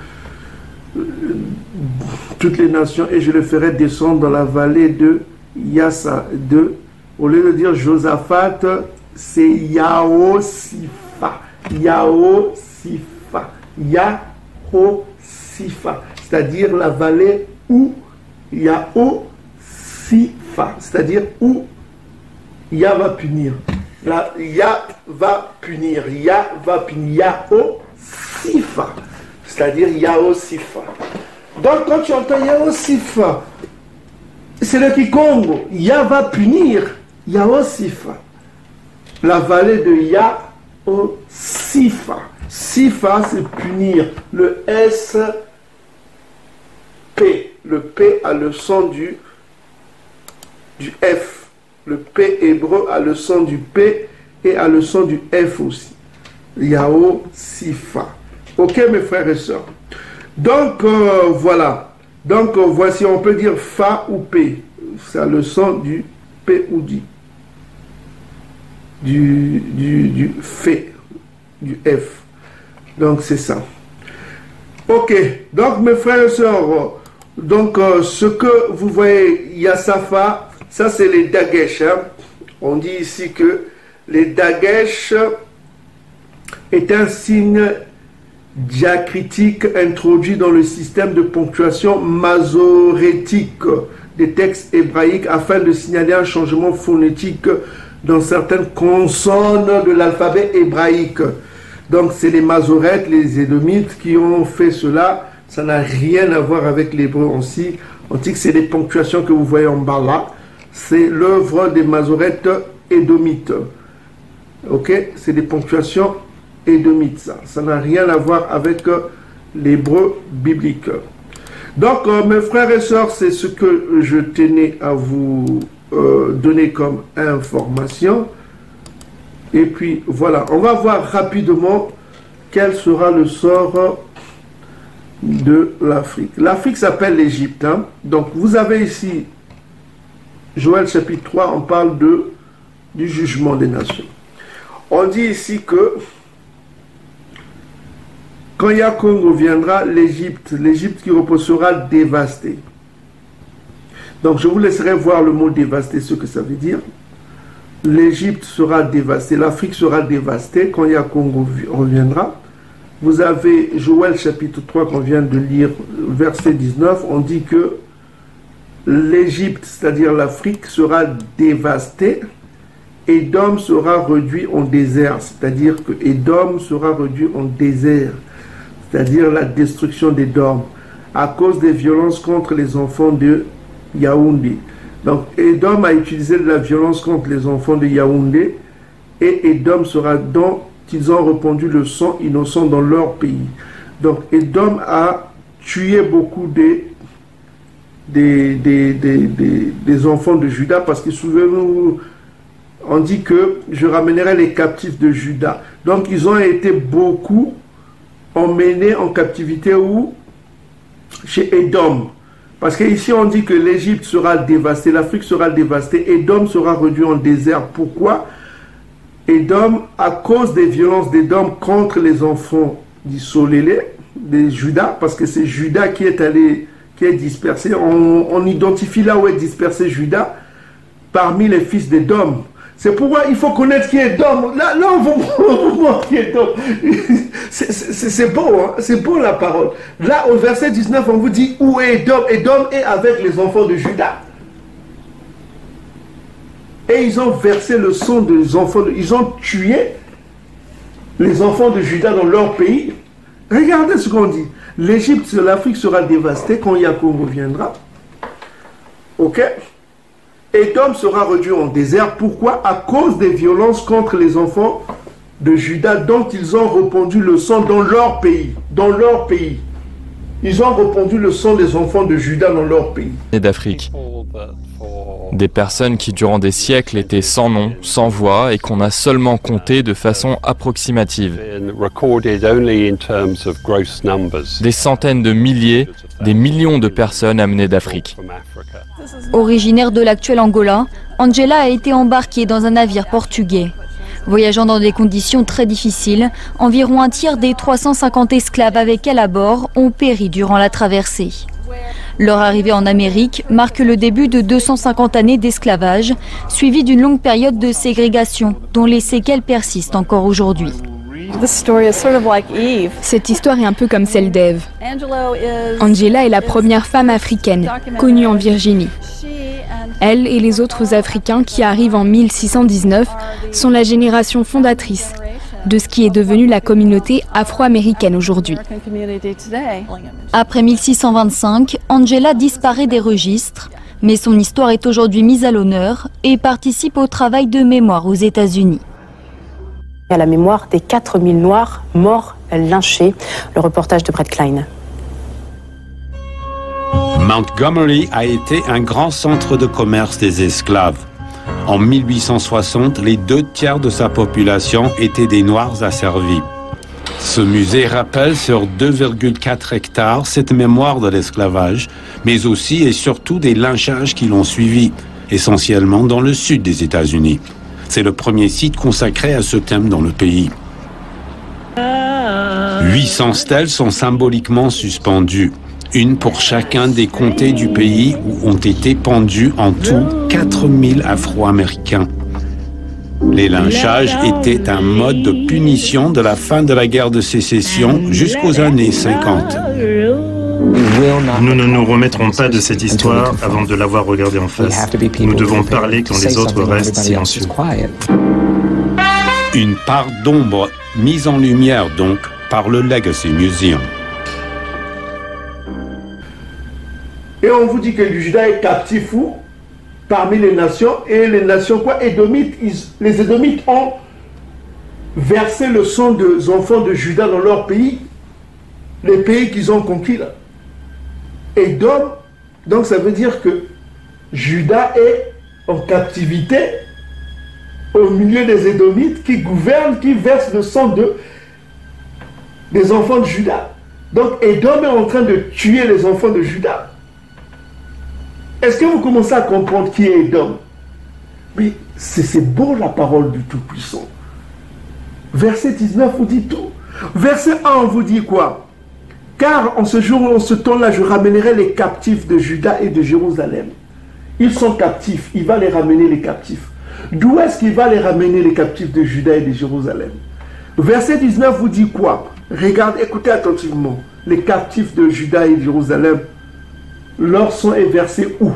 toutes les nations, et je les ferai descendre dans la vallée de Yassa 2. Au lieu de dire Josaphat, c'est Yahosifa. Yahosifa. Yahosifa. C'est-à-dire la vallée où Yahosifa. C'est-à-dire où Yah va punir. Là, Yah va punir. Yah va punir. Yahosifa. C'est-à-dire Yahosifa. Donc quand tu entends Yahosifa, c'est le Kikongo. Yah va punir. Yahosifa. La vallée de Yahosifa. Sifa, c'est punir. Le S, P. Le P a le son du F. Le P hébreu a le son du P et a le son du F aussi. Yahoo Sifa. Ok mes frères et sœurs. Donc voilà. Donc voici, on peut dire Fa ou P. Ça a le son du P ou du F. Du F. Donc c'est ça. Ok. Donc mes frères et sœurs, donc ce que vous voyez, Yassafa, ça c'est les Dagesh. Hein. On dit ici que les Dagesh est un signe diacritique introduit dans le système de ponctuation masorétique des textes hébraïques afin de signaler un changement phonétique dans certaines consonnes de l'alphabet hébraïque. Donc c'est les Masorètes, les Édomites qui ont fait cela. Ça n'a rien à voir avec l'hébreu antique. C'est les ponctuations que vous voyez en bas là. C'est l'œuvre des Masorètes édomites. Ok, c'est des ponctuations édomites ça. Ça n'a rien à voir avec l'hébreu biblique. Donc mes frères et sœurs, c'est ce que je tenais à vous donner comme information. Et puis voilà, on va voir rapidement quel sera le sort de l'Afrique. L'Afrique s'appelle l'Égypte. Hein? Donc vous avez ici Joël chapitre 3, on parle du jugement des nations. On dit ici que quand Yakongo viendra, l'Égypte qui repose sera dévastée. Donc je vous laisserai voir le mot dévasté, ce que ça veut dire. L'Égypte sera dévastée, l'Afrique sera dévastée quand Yakongo reviendra. vous avez Joël chapitre 3 qu'on vient de lire, verset 19, on dit que l'Égypte, c'est-à-dire l'Afrique, sera dévastée, Édom sera réduit en désert, c'est-à-dire que Édom sera réduit en désert, c'est-à-dire la destruction d'Édom, à cause des violences contre les enfants de Yaoundé. Donc Édom a utilisé de la violence contre les enfants de Yaoundé, et Édom sera dont ils ont répandu le sang innocent dans leur pays. Donc Édom a tué beaucoup des enfants de Juda, parce que souvenez-vous, on dit que je ramènerai les captifs de Juda. Donc ils ont été beaucoup emmenés en captivité où? Chez Édom. Parce qu'ici on dit que l'Égypte sera dévastée, l'Afrique sera dévastée, Édom sera réduit en désert. Pourquoi? Édom, à cause des violences d'Édom contre les enfants d'Isolélé, de Juda, parce que c'est Juda qui est dispersé. On identifie là où est dispersé Juda parmi les fils d'Édom. C'est pourquoi il faut connaître qui est Édom. Là on va voir qui est Édom. C'est beau, hein? C'est beau la parole. Là, au verset 19, on vous dit où est Édom. Édom est avec les enfants de Juda. Et ils ont versé le sang des enfants, ils ont tué les enfants de Juda dans leur pays. Regardez ce qu'on dit. L'Égypte, l'Afrique sera dévastée quand Jacob reviendra. Ok? Édom sera réduit en désert. Pourquoi? À cause des violences contre les enfants de Juda dont ils ont répandu le sang dans leur pays. Dans leur pays. Ils ont répandu le sang des enfants de Juda dans leur pays. Et d'Afrique. Des personnes qui durant des siècles étaient sans nom, sans voix et qu'on a seulement compté de façon approximative. Des centaines de milliers, des millions de personnes amenées d'Afrique. Originaire de l'actuel Angola, Angela a été embarquée dans un navire portugais. Voyageant dans des conditions très difficiles, environ un tiers des 350 esclaves avec elle à bord ont péri durant la traversée. Leur arrivée en Amérique marque le début de 250 années d'esclavage, suivi d'une longue période de ségrégation, dont les séquelles persistent encore aujourd'hui. Cette histoire est un peu comme celle d'Ève. Angela est la première femme africaine connue en Virginie. Elle et les autres Africains qui arrivent en 1619 sont la génération fondatrice de ce qui est devenu la communauté afro-américaine aujourd'hui. Après 1625, Angela disparaît des registres, mais son histoire est aujourd'hui mise à l'honneur et participe au travail de mémoire aux États-Unis. À la mémoire des 4000 Noirs morts lynchés. Le reportage de Brett Klein. Montgomery a été un grand centre de commerce des esclaves. En 1860, les 2/3 de sa population étaient des Noirs asservis. Ce musée rappelle sur 2,4 hectares cette mémoire de l'esclavage, mais aussi et surtout des lynchages qui l'ont suivi, essentiellement dans le sud des États-Unis. C'est le premier site consacré à ce thème dans le pays. 800 stèles sont symboliquement suspendues, une pour chacun des comtés du pays où ont été pendus en tout 4000 Afro-Américains. Les lynchages étaient un mode de punition de la fin de la guerre de sécession jusqu'aux années 50. Nous ne nous remettrons pas de cette histoire avant de l'avoir regardée en face. Nous devons parler quand les autres restent silencieux. Une part d'ombre mise en lumière donc par le Legacy Museum. Et on vous dit que le Juda est captif où? Parmi les nations. Et les nations quoi? Édomites, les Édomites ont versé le sang des enfants de Juda dans leur pays. Les pays qu'ils ont conquis là. Édom, donc ça veut dire que Juda est en captivité au milieu des Édomites qui gouvernent, qui versent le sang des enfants de Juda. Donc Édom est en train de tuer les enfants de Juda. Est-ce que vous commencez à comprendre qui est Édom? Mais c'est beau la parole du Tout-Puissant. Verset 19 vous dit tout. Verset 1 vous dit quoi? Car en ce jour, en ce temps-là, je ramènerai les captifs de Juda et de Jérusalem. Ils sont captifs, il va les ramener les captifs. D'où est-ce qu'il va les ramener les captifs de Juda et de Jérusalem? Verset 19 vous dit quoi? Regarde, écoutez attentivement. Les captifs de Juda et de Jérusalem, leur sang est versé où?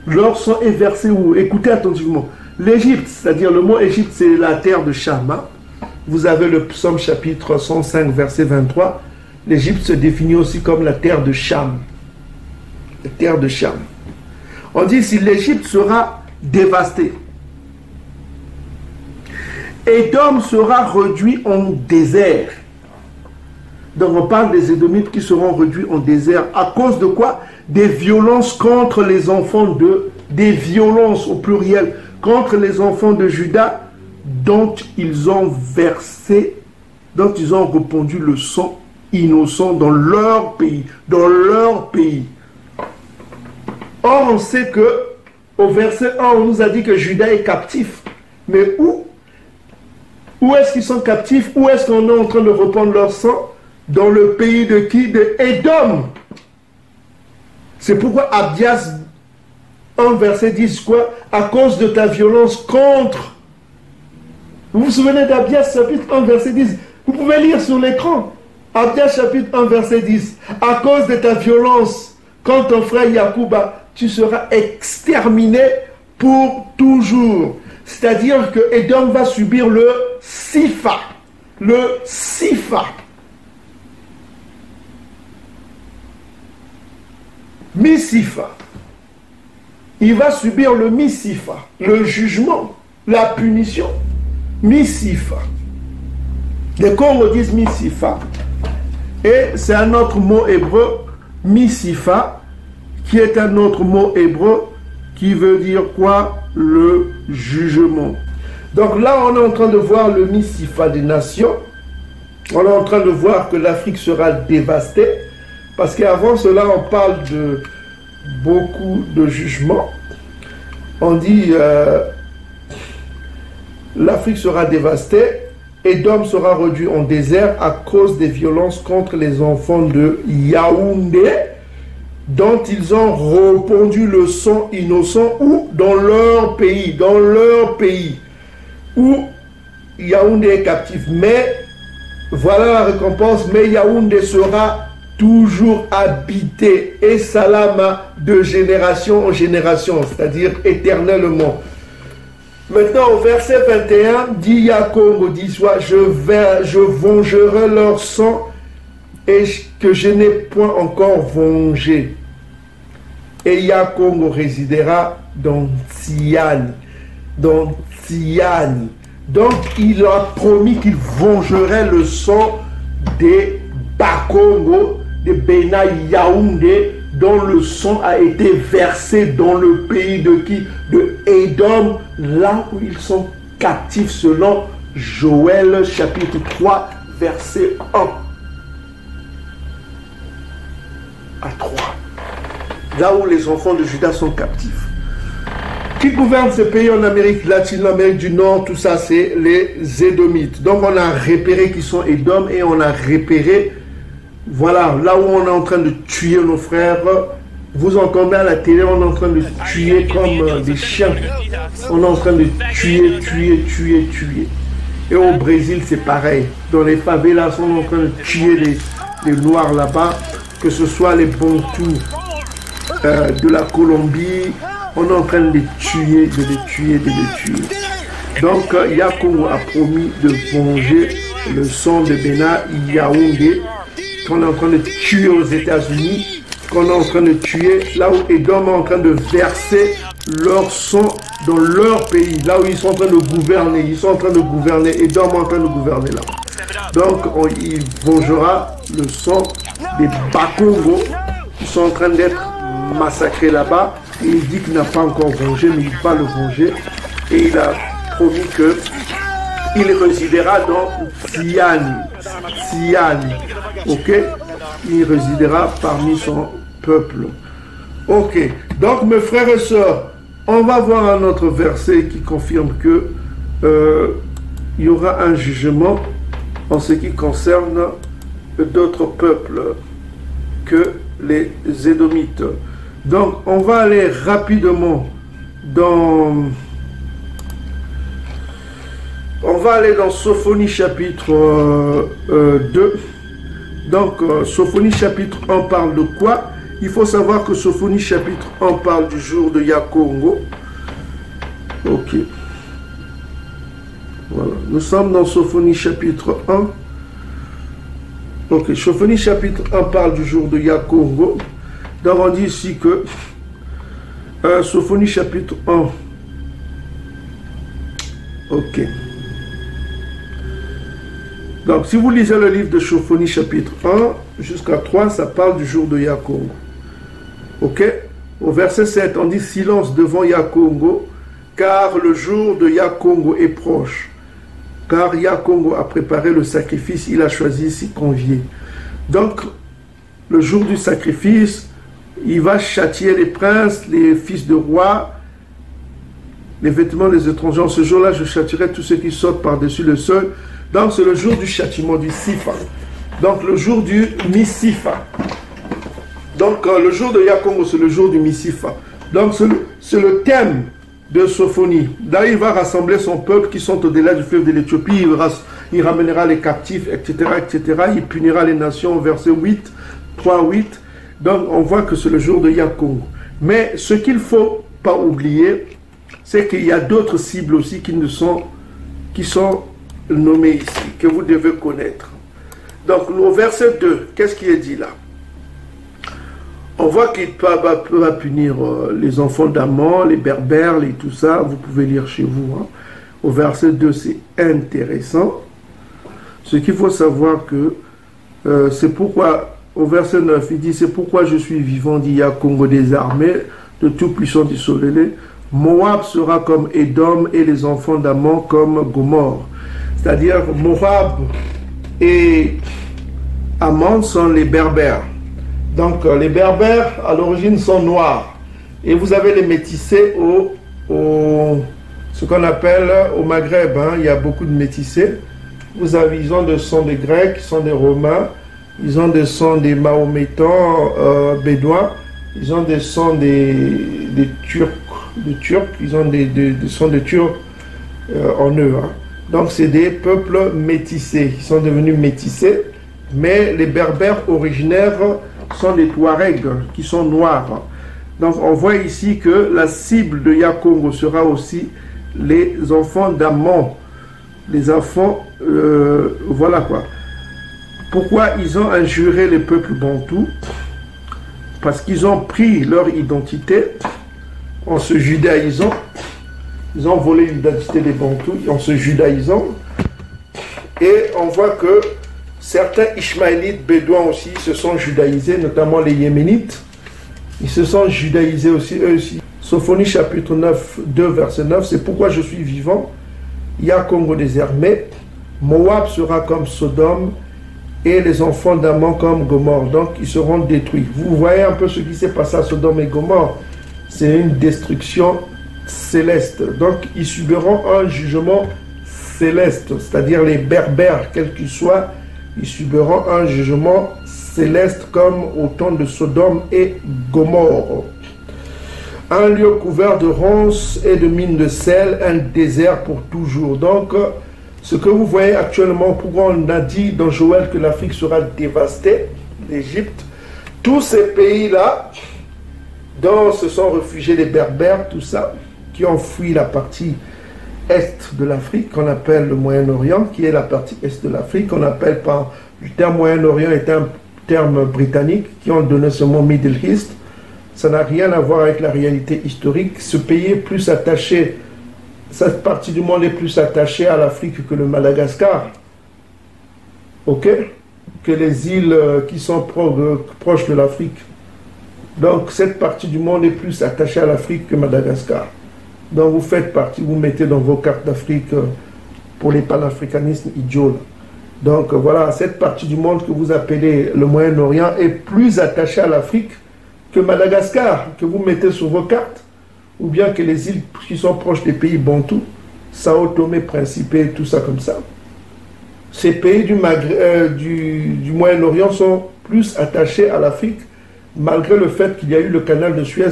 Leur sang est versé où? Écoutez attentivement. L'Égypte, c'est-à-dire le mot Égypte, c'est la terre de Cham. Hein? Vous avez le psaume chapitre 105, verset 23. L'Égypte se définit aussi comme la terre de Cham. La terre de Cham. On dit si l'Égypte sera dévastée, Édom sera réduit en désert. Donc on parle des Édomites qui seront réduits en désert. À cause de quoi? Des violences contre les enfants des violences au pluriel, contre les enfants de Juda, dont ils ont versé, dont ils ont répandu le sang innocent dans leur pays. Dans leur pays. Or, on sait que, au verset 1, on nous a dit que Juda est captif. Mais où? Où est-ce qu'ils sont captifs? Où est-ce qu'on est en train de répandre leur sang? Dans le pays de qui? De Édom. C'est pourquoi Abdias 1 verset 10 quoi? À cause de ta violence contre. Vous vous souvenez d'Abdias chapitre 1 verset 10? Vous pouvez lire sur l'écran. Abdias chapitre 1 verset 10. À cause de ta violence contre ton frère Yacouba, tu seras exterminé pour toujours. C'est-à-dire que Édom va subir le Sifa. Le Sifa. Misifa. Il va subir le Misifa, le jugement, la punition. Misifa. Les Congos disent Misifa. Et c'est un autre mot hébreu, Misifa, qui est un autre mot hébreu qui veut dire quoi? Le jugement. Donc là, on est en train de voir le Misifa des nations. On est en train de voir que l'Afrique sera dévastée. Parce qu'avant cela, on parle de beaucoup de jugements. On dit l'Afrique sera dévastée, Édom sera réduit en désert à cause des violences contre les enfants de Yaoundé, dont ils ont répandu le sang innocent, ou dans leur pays, où Yaoundé est captif. Mais voilà la récompense, mais Yaoundé sera toujours habité et salama de génération en génération, c'est-à-dire éternellement. Maintenant au verset 21, dit Yakongo, dit soit je vengerai leur sang et que je n'ai point encore vengé. Et Yakongo résidera dans Tsiani. Dans Tsiani. Donc il a promis qu'il vengerait le sang des Bakongo, de Bena Yaoundé, dont le sang a été versé dans le pays de qui? De Édom, là où ils sont captifs selon Joël chapitre 3 verset 1 à 3. Là où les enfants de Juda sont captifs. Qui gouverne ce pays en Amérique latine, l'Amérique du Nord, tout ça c'est les Édomites. Donc on a repéré qui sont Édom et on a repéré, voilà, là où on est en train de tuer nos frères. Vous entendez à la télé, on est en train de tuer comme des chiens. On est en train de tuer. Et au Brésil c'est pareil. Dans les favelas, on est en train de tuer les Noirs là-bas, que ce soit les Bantous de la Colombie. On est en train de les tuer, de les tuer. Donc, Yakongo a promis de venger le sang de Bena Yaoundé, qu'on est en train de tuer aux États-Unis, qu'on est en train de tuer là où Édom est en train de verser leur sang dans leur pays, là où ils sont en train de gouverner. Ils sont en train de gouverner, Édom est en train de gouverner là. Donc, il vengera le sang des Bakongo qui sont en train d'être massacrés là-bas. Et il dit qu'il n'a pas encore vengé, mais il va le venger. Et il a promis qu'il résidera dans Tsiani. Ok? Il résidera parmi son peuple. Ok. Donc, mes frères et sœurs, on va voir un autre verset qui confirme que il y aura un jugement en ce qui concerne d'autres peuples que les Édomites. Donc, on va aller rapidement dans On va aller dans Sophonie chapitre 2. Donc, Sophonie chapitre 1 parle de quoi? Il faut savoir que Sophonie chapitre 1 parle du jour de Yakongo. Ok. Voilà. Nous sommes dans Sophonie chapitre 1. Ok. Sophonie chapitre 1 parle du jour de Yakongo. Donc, on dit ici que Sophonie chapitre 1. Ok. Donc, si vous lisez le livre de Sophonie chapitre 1 jusqu'à 3, ça parle du jour de Yakongo. Ok? Au verset 7, on dit « Silence devant Yakongo, car le jour de Yakongo est proche. Car Yakongo a préparé le sacrifice, il a choisi s'y convier. » Donc, le jour du sacrifice, il va châtier les princes, les fils de rois, les vêtements des étrangers. En ce jour-là, je châtierai tous ceux qui sautent par-dessus le seuil. Donc, c'est le jour du châtiment, du Sifa. Donc, le jour du Misifa. Donc, le jour de Yakongo, c'est le jour du Misifa. Donc, c'est le thème de Sophonie. Là, il va rassembler son peuple qui sont au-delà du fleuve de l'Éthiopie. Il ramènera les captifs, etc., etc. Il punira les nations, verset 8, 3-8. Donc, on voit que c'est le jour de Yakongo. Mais ce qu'il ne faut pas oublier, c'est qu'il y a d'autres cibles aussi qui sont nommées ici, que vous devez connaître. Donc, au verset 2, qu'est-ce qui est dit là? On voit qu'il va punir les enfants d'Amon, les berbères, tout ça. Vous pouvez lire chez vous. Hein. Au verset 2, c'est intéressant. Ce qu'il faut savoir que c'est pourquoi, au verset 9, il dit, c'est pourquoi je suis vivant, dit Yakongo des armées, de tout puissant du soleil. Moab sera comme Édom et les enfants d'Amon comme Gomorre. C'est-à-dire, Moab et Ammon sont les berbères. Donc, les berbères, à l'origine, sont noirs. Et vous avez les métissés ce qu'on appelle au Maghreb. Hein, il y a beaucoup de métissés. Ils ont des sons des Grecs, ils sont des Romains. Ils ont des sons des Mahométans, bédouins. Ils ont des sons des Turcs. Ils ont des sons de Turcs en eux. Hein. Donc, c'est des peuples métissés. Ils sont devenus métissés. Mais les berbères originaires sont des Touaregs qui sont noirs. Donc on voit ici que la cible de Yakongo sera aussi les enfants d'Ammon. Les enfants, voilà quoi. Pourquoi ils ont injuré les peuples bantous? Parce qu'ils ont pris leur identité en se judaïsant. Ils ont volé l'identité des bantous en se judaïsant. Et on voit que certains Ishmaélites bédouins aussi se sont judaïsés, notamment les Yéménites. Ils se sont judaïsés aussi, eux aussi. Sophonie chapitre 9, 2, verset 9, c'est pourquoi je suis vivant. Yakongo des armées, Moab sera comme Sodome et les enfants d'Ammon comme Gomorre. Donc ils seront détruits. Vous voyez un peu ce qui s'est passé à Sodome et Gomorre. C'est une destruction céleste. Donc ils subiront un jugement céleste, c'est-à-dire les berbères, quels qu'ils soient, ils subiront un jugement céleste comme au temps de Sodome et Gomorre. Un lieu couvert de ronces et de mines de sel, un désert pour toujours. Donc, ce que vous voyez actuellement, pourquoi on a dit dans Joël que l'Afrique sera dévastée, l'Égypte, tous ces pays-là, dont se sont réfugiés les Berbères, tout ça, qui ont fui la partie est de l'Afrique, qu'on appelle le Moyen-Orient, qui est la partie est de l'Afrique, qu'on appelle par le terme Moyen-Orient est un terme britannique, qui ont donné ce mot Middle East. Ça n'a rien à voir avec la réalité historique. Ce pays est plus attaché, cette partie du monde est plus attachée à l'Afrique que le Madagascar. Ok? Que les îles qui sont proches de l'Afrique. Donc cette partie du monde est plus attachée à l'Afrique que Madagascar. Donc vous faites partie, vous mettez dans vos cartes d'Afrique pour les panafricanismes idiots. Donc voilà, cette partie du monde que vous appelez le Moyen-Orient est plus attachée à l'Afrique que Madagascar, que vous mettez sur vos cartes, ou bien que les îles qui sont proches des pays bantous, Sao Tomé, Principe, tout ça comme ça. Ces pays du Moyen-Orient sont plus attachés à l'Afrique, malgré le fait qu'il y a eu le canal de Suez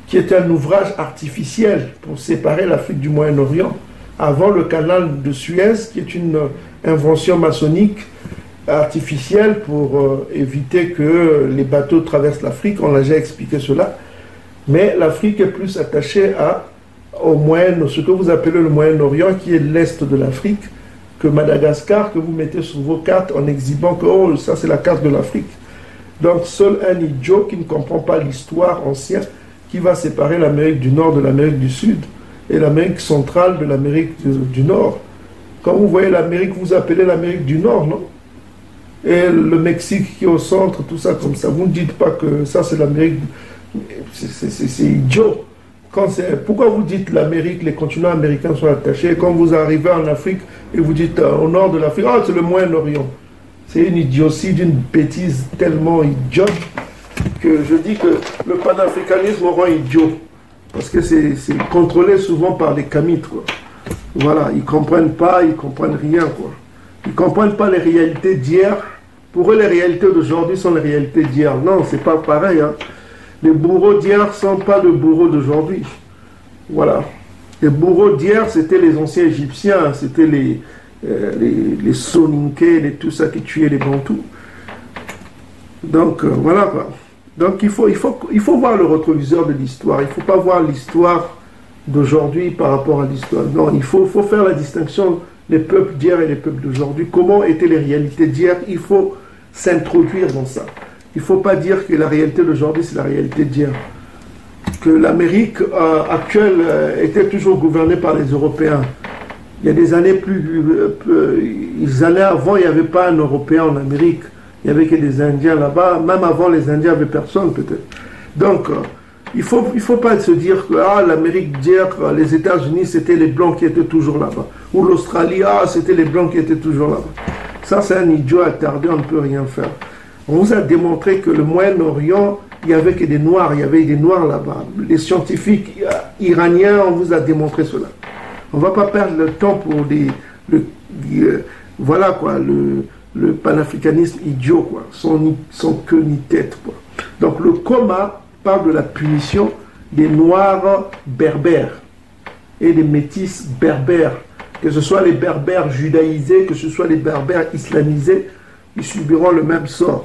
qui est un ouvrage artificiel pour séparer l'Afrique du Moyen-Orient. avant le canal de Suez, qui est une invention maçonnique artificielle pour éviter que les bateaux traversent l'Afrique. On l'a déjà expliqué cela. Mais l'Afrique est plus attachée au ce que vous appelez le Moyen-Orient, qui est l'Est de l'Afrique, que Madagascar, que vous mettez sur vos cartes en exhibant que oh, ça c'est la carte de l'Afrique. Donc seul un idiot qui ne comprend pas l'histoire ancienne qui va séparer l'Amérique du Nord de l'Amérique du Sud et l'Amérique centrale de l'Amérique du Nord. Quand vous voyez l'Amérique, vous appelez l'Amérique du Nord, non? Et le Mexique qui est au centre, tout ça comme ça. Vous ne dites pas que ça c'est l'Amérique. C'est idiot. Pourquoi vous dites l'Amérique, les continents américains sont attachés, quand vous arrivez en Afrique et vous dites au nord de l'Afrique, ah, c'est le Moyen-Orient. C'est une idiotie, d'une bêtise tellement idiote que je dis que le panafricanisme rend idiot. Parce que c'est contrôlé souvent par les kamites, quoi. Voilà, ils ne comprennent pas, ils ne comprennent rien, quoi. Ils ne comprennent pas les réalités d'hier. Pour eux, les réalités d'aujourd'hui sont les réalités d'hier. Non, c'est pas pareil, hein. Les bourreaux d'hier ne sont pas les bourreaux d'aujourd'hui. Voilà. Les bourreaux d'hier, c'était les anciens Égyptiens, c'était les Soninké, tout ça qui tuaient les Bantous. Donc, voilà quoi. Donc, il faut voir le rétroviseur de l'histoire. Il ne faut pas voir l'histoire d'aujourd'hui par rapport à l'histoire. Non, il faut faire la distinction des peuples d'hier et des peuples d'aujourd'hui. Comment étaient les réalités d'hier? Il faut s'introduire dans ça. Il ne faut pas dire que la réalité d'aujourd'hui, c'est la réalité d'hier. Que l'Amérique actuelle était toujours gouvernée par les Européens. Il y a des années les années avant, il n'y avait pas un Européen en Amérique. Il n'y avait que des Indiens là-bas. Même avant, les Indiens n'avaient personne peut-être. Donc, il ne faut pas se dire que l'Amérique d'hier, les États-Unis, c'était les Blancs qui étaient toujours là-bas. Ou l'Australie, c'était les Blancs qui étaient toujours là-bas. Ça, c'est un idiot attardé, on ne peut rien faire. On vous a démontré que le Moyen-Orient, il n'y avait que des Noirs, il y avait des Noirs là-bas. Les scientifiques iraniens, on vous a démontré cela. On ne va pas perdre le temps pour voilà quoi, le panafricanisme idiot, quoi, sans queue ni tête, quoi. Donc le coma parle de la punition des Noirs berbères et des métis berbères, que ce soit les berbères judaïsés, que ce soit les berbères islamisés, ils subiront le même sort.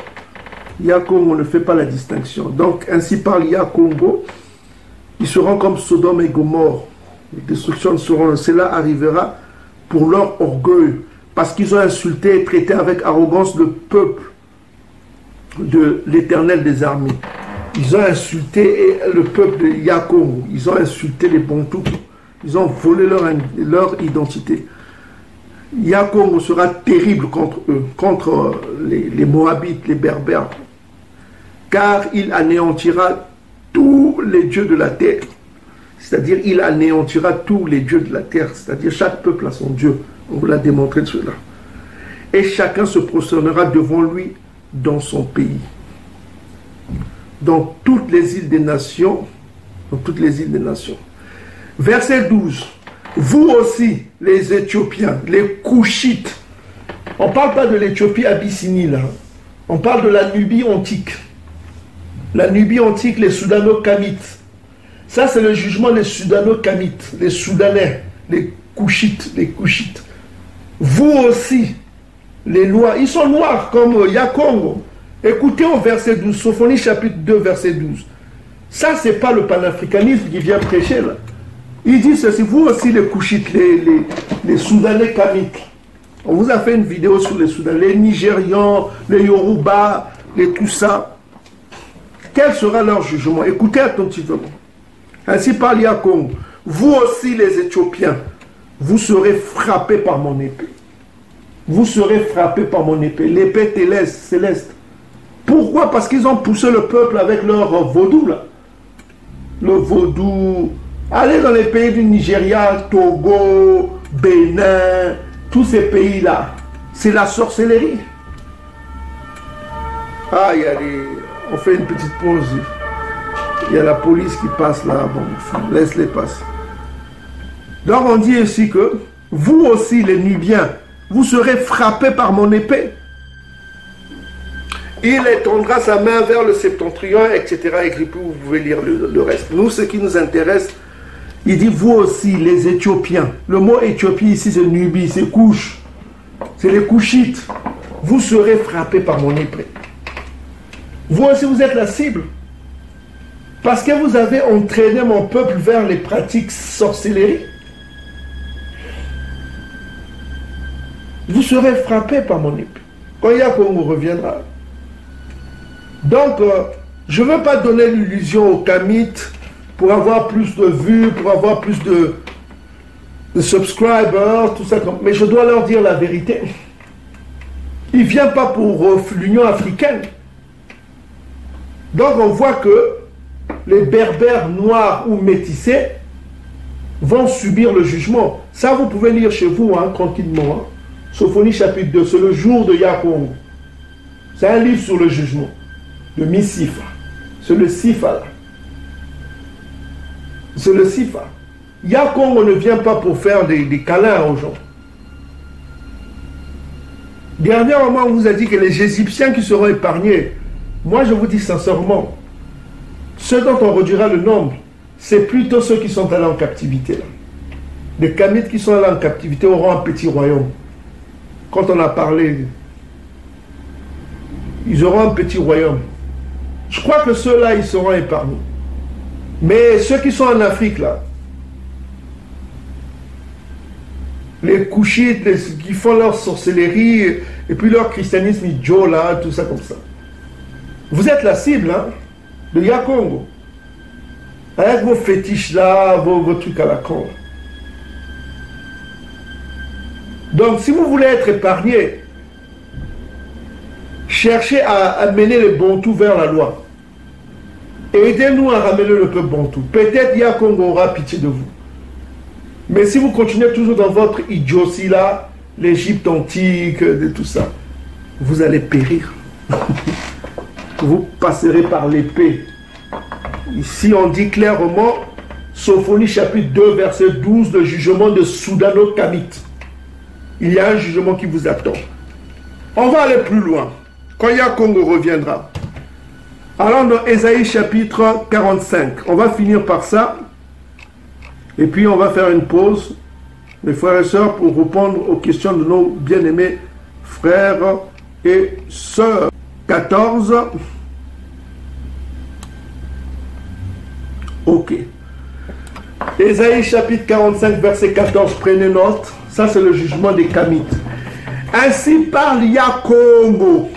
Congo ne fait pas la distinction. Donc, ainsi parle Congo, ils seront comme Sodome et Gomorrhe. Les destructions seront, cela arrivera pour leur orgueil, parce qu'ils ont insulté et traité avec arrogance le peuple de l'Éternel des armées. Ils ont insulté le peuple de Yakongo, ils ont insulté les Bantous, ils ont volé leur identité. Yakongo sera terrible contre eux, contre les Moabites, les Berbères, car il anéantira tous les dieux de la terre. C'est-à-dire, il anéantira tous les dieux de la terre. C'est-à-dire, chaque peuple a son Dieu. On vous l'a démontré de cela. Et chacun se prosternera devant lui dans son pays. Dans toutes les îles des nations. Dans toutes les îles des nations. Verset 12. Vous aussi, les Éthiopiens, les Couchites. On ne parle pas de l'Éthiopie Abyssinie, là. On parle de la Nubie antique. La Nubie antique, les Soudano-Kamites. Ça, c'est le jugement des Soudano-Kamites, les Soudanais, les Couchites, les Couchites. Vous aussi, les Noirs, ils sont noirs comme Yakongo. Écoutez au verset 12, Sophonie chapitre 2, verset 12. Ça, c'est pas le panafricanisme qui vient prêcher, là. Il dit ceci, vous aussi les Couchites, les Soudanais Kamites. On vous a fait une vidéo sur les Soudanais, les Nigérians, les Yoruba, les tout ça. Quel sera leur jugement? Écoutez attentivement. Ainsi parle Yakongo. Vous aussi les Éthiopiens, vous serez frappés par mon épée. Vous serez frappés par mon épée. L'épée céleste. Pourquoi? Parce qu'ils ont poussé le peuple avec leur vaudou, là. Le vaudou. Allez dans les pays du Nigeria, Togo, Bénin, tous ces pays-là. C'est la sorcellerie. Ah, il y a des... On fait une petite pause. Il y a la police qui passe là. Bon, laisse-les passer. Donc on dit ici que vous aussi, les Nubiens, vous serez frappés par mon épée. Il étendra sa main vers le septentrion, etc. Et puis vous pouvez lire le reste. Nous, ce qui nous intéresse, Il dit, vous aussi, les Éthiopiens. Le mot Éthiopie ici, c'est Nubie, c'est couche. C'est les Couchites. Vous serez frappés par mon épée. Vous aussi, vous êtes la cible. Parce que vous avez entraîné mon peuple vers les pratiques sorcelleries. Vous serez frappés par mon épée. Quand Yakongo reviendra. Donc, je ne veux pas donner l'illusion aux Kamites pour avoir plus de vues, pour avoir plus de subscribers, tout ça. Mais je dois leur dire la vérité. Il ne vient pas pour l'Union africaine. Donc, on voit que les berbères noirs ou métissés vont subir le jugement. Ça, vous pouvez lire chez vous, hein, tranquillement. Hein. Sophonie chapitre 2, c'est le jour de Yakongo. C'est un livre sur le jugement. Le Misifa. C'est le Sifa là. C'est le Sifa. Yakongo ne vient pas pour faire des câlins aux gens. Dernièrement, on vous a dit que les Égyptiens qui seront épargnés, moi je vous dis sincèrement, ceux dont on réduira le nombre, c'est plutôt ceux qui sont allés en captivité. Là. Les Kamites qui sont allés en captivité auront un petit royaume. Quand on a parlé, ils auront un petit royaume. Je crois que ceux-là, ils seront épargnés. Mais ceux qui sont en Afrique, là, les Couchites, qui font leur sorcellerie, et puis leur christianisme idiot, là, tout ça comme ça. Vous êtes la cible, hein, de Yakongo. Avec vos fétiches, là, vos trucs à la con. Donc, si vous voulez être épargné, cherchez à amener les Bantous vers la loi. Aidez-nous à ramener le peuple Bantou. Peut-être Yakongo aura pitié de vous. Mais si vous continuez toujours dans votre idiotie là, l'Égypte antique, de tout ça, vous allez périr. Vous passerez par l'épée. Ici, on dit clairement, Sophonie chapitre 2, verset 12, le jugement de Soudano-Kamite. Il y a un jugement qui vous attend. On va aller plus loin. Quand Yakongo reviendra. Allons dans Ésaïe chapitre 45. On va finir par ça. Et puis on va faire une pause, mes frères et sœurs, pour répondre aux questions de nos bien-aimés frères et sœurs. 14. Ok. Ésaïe chapitre 45, verset 14. Prenez note. Ça, c'est le jugement des Kamites. Ainsi parle Yakongo,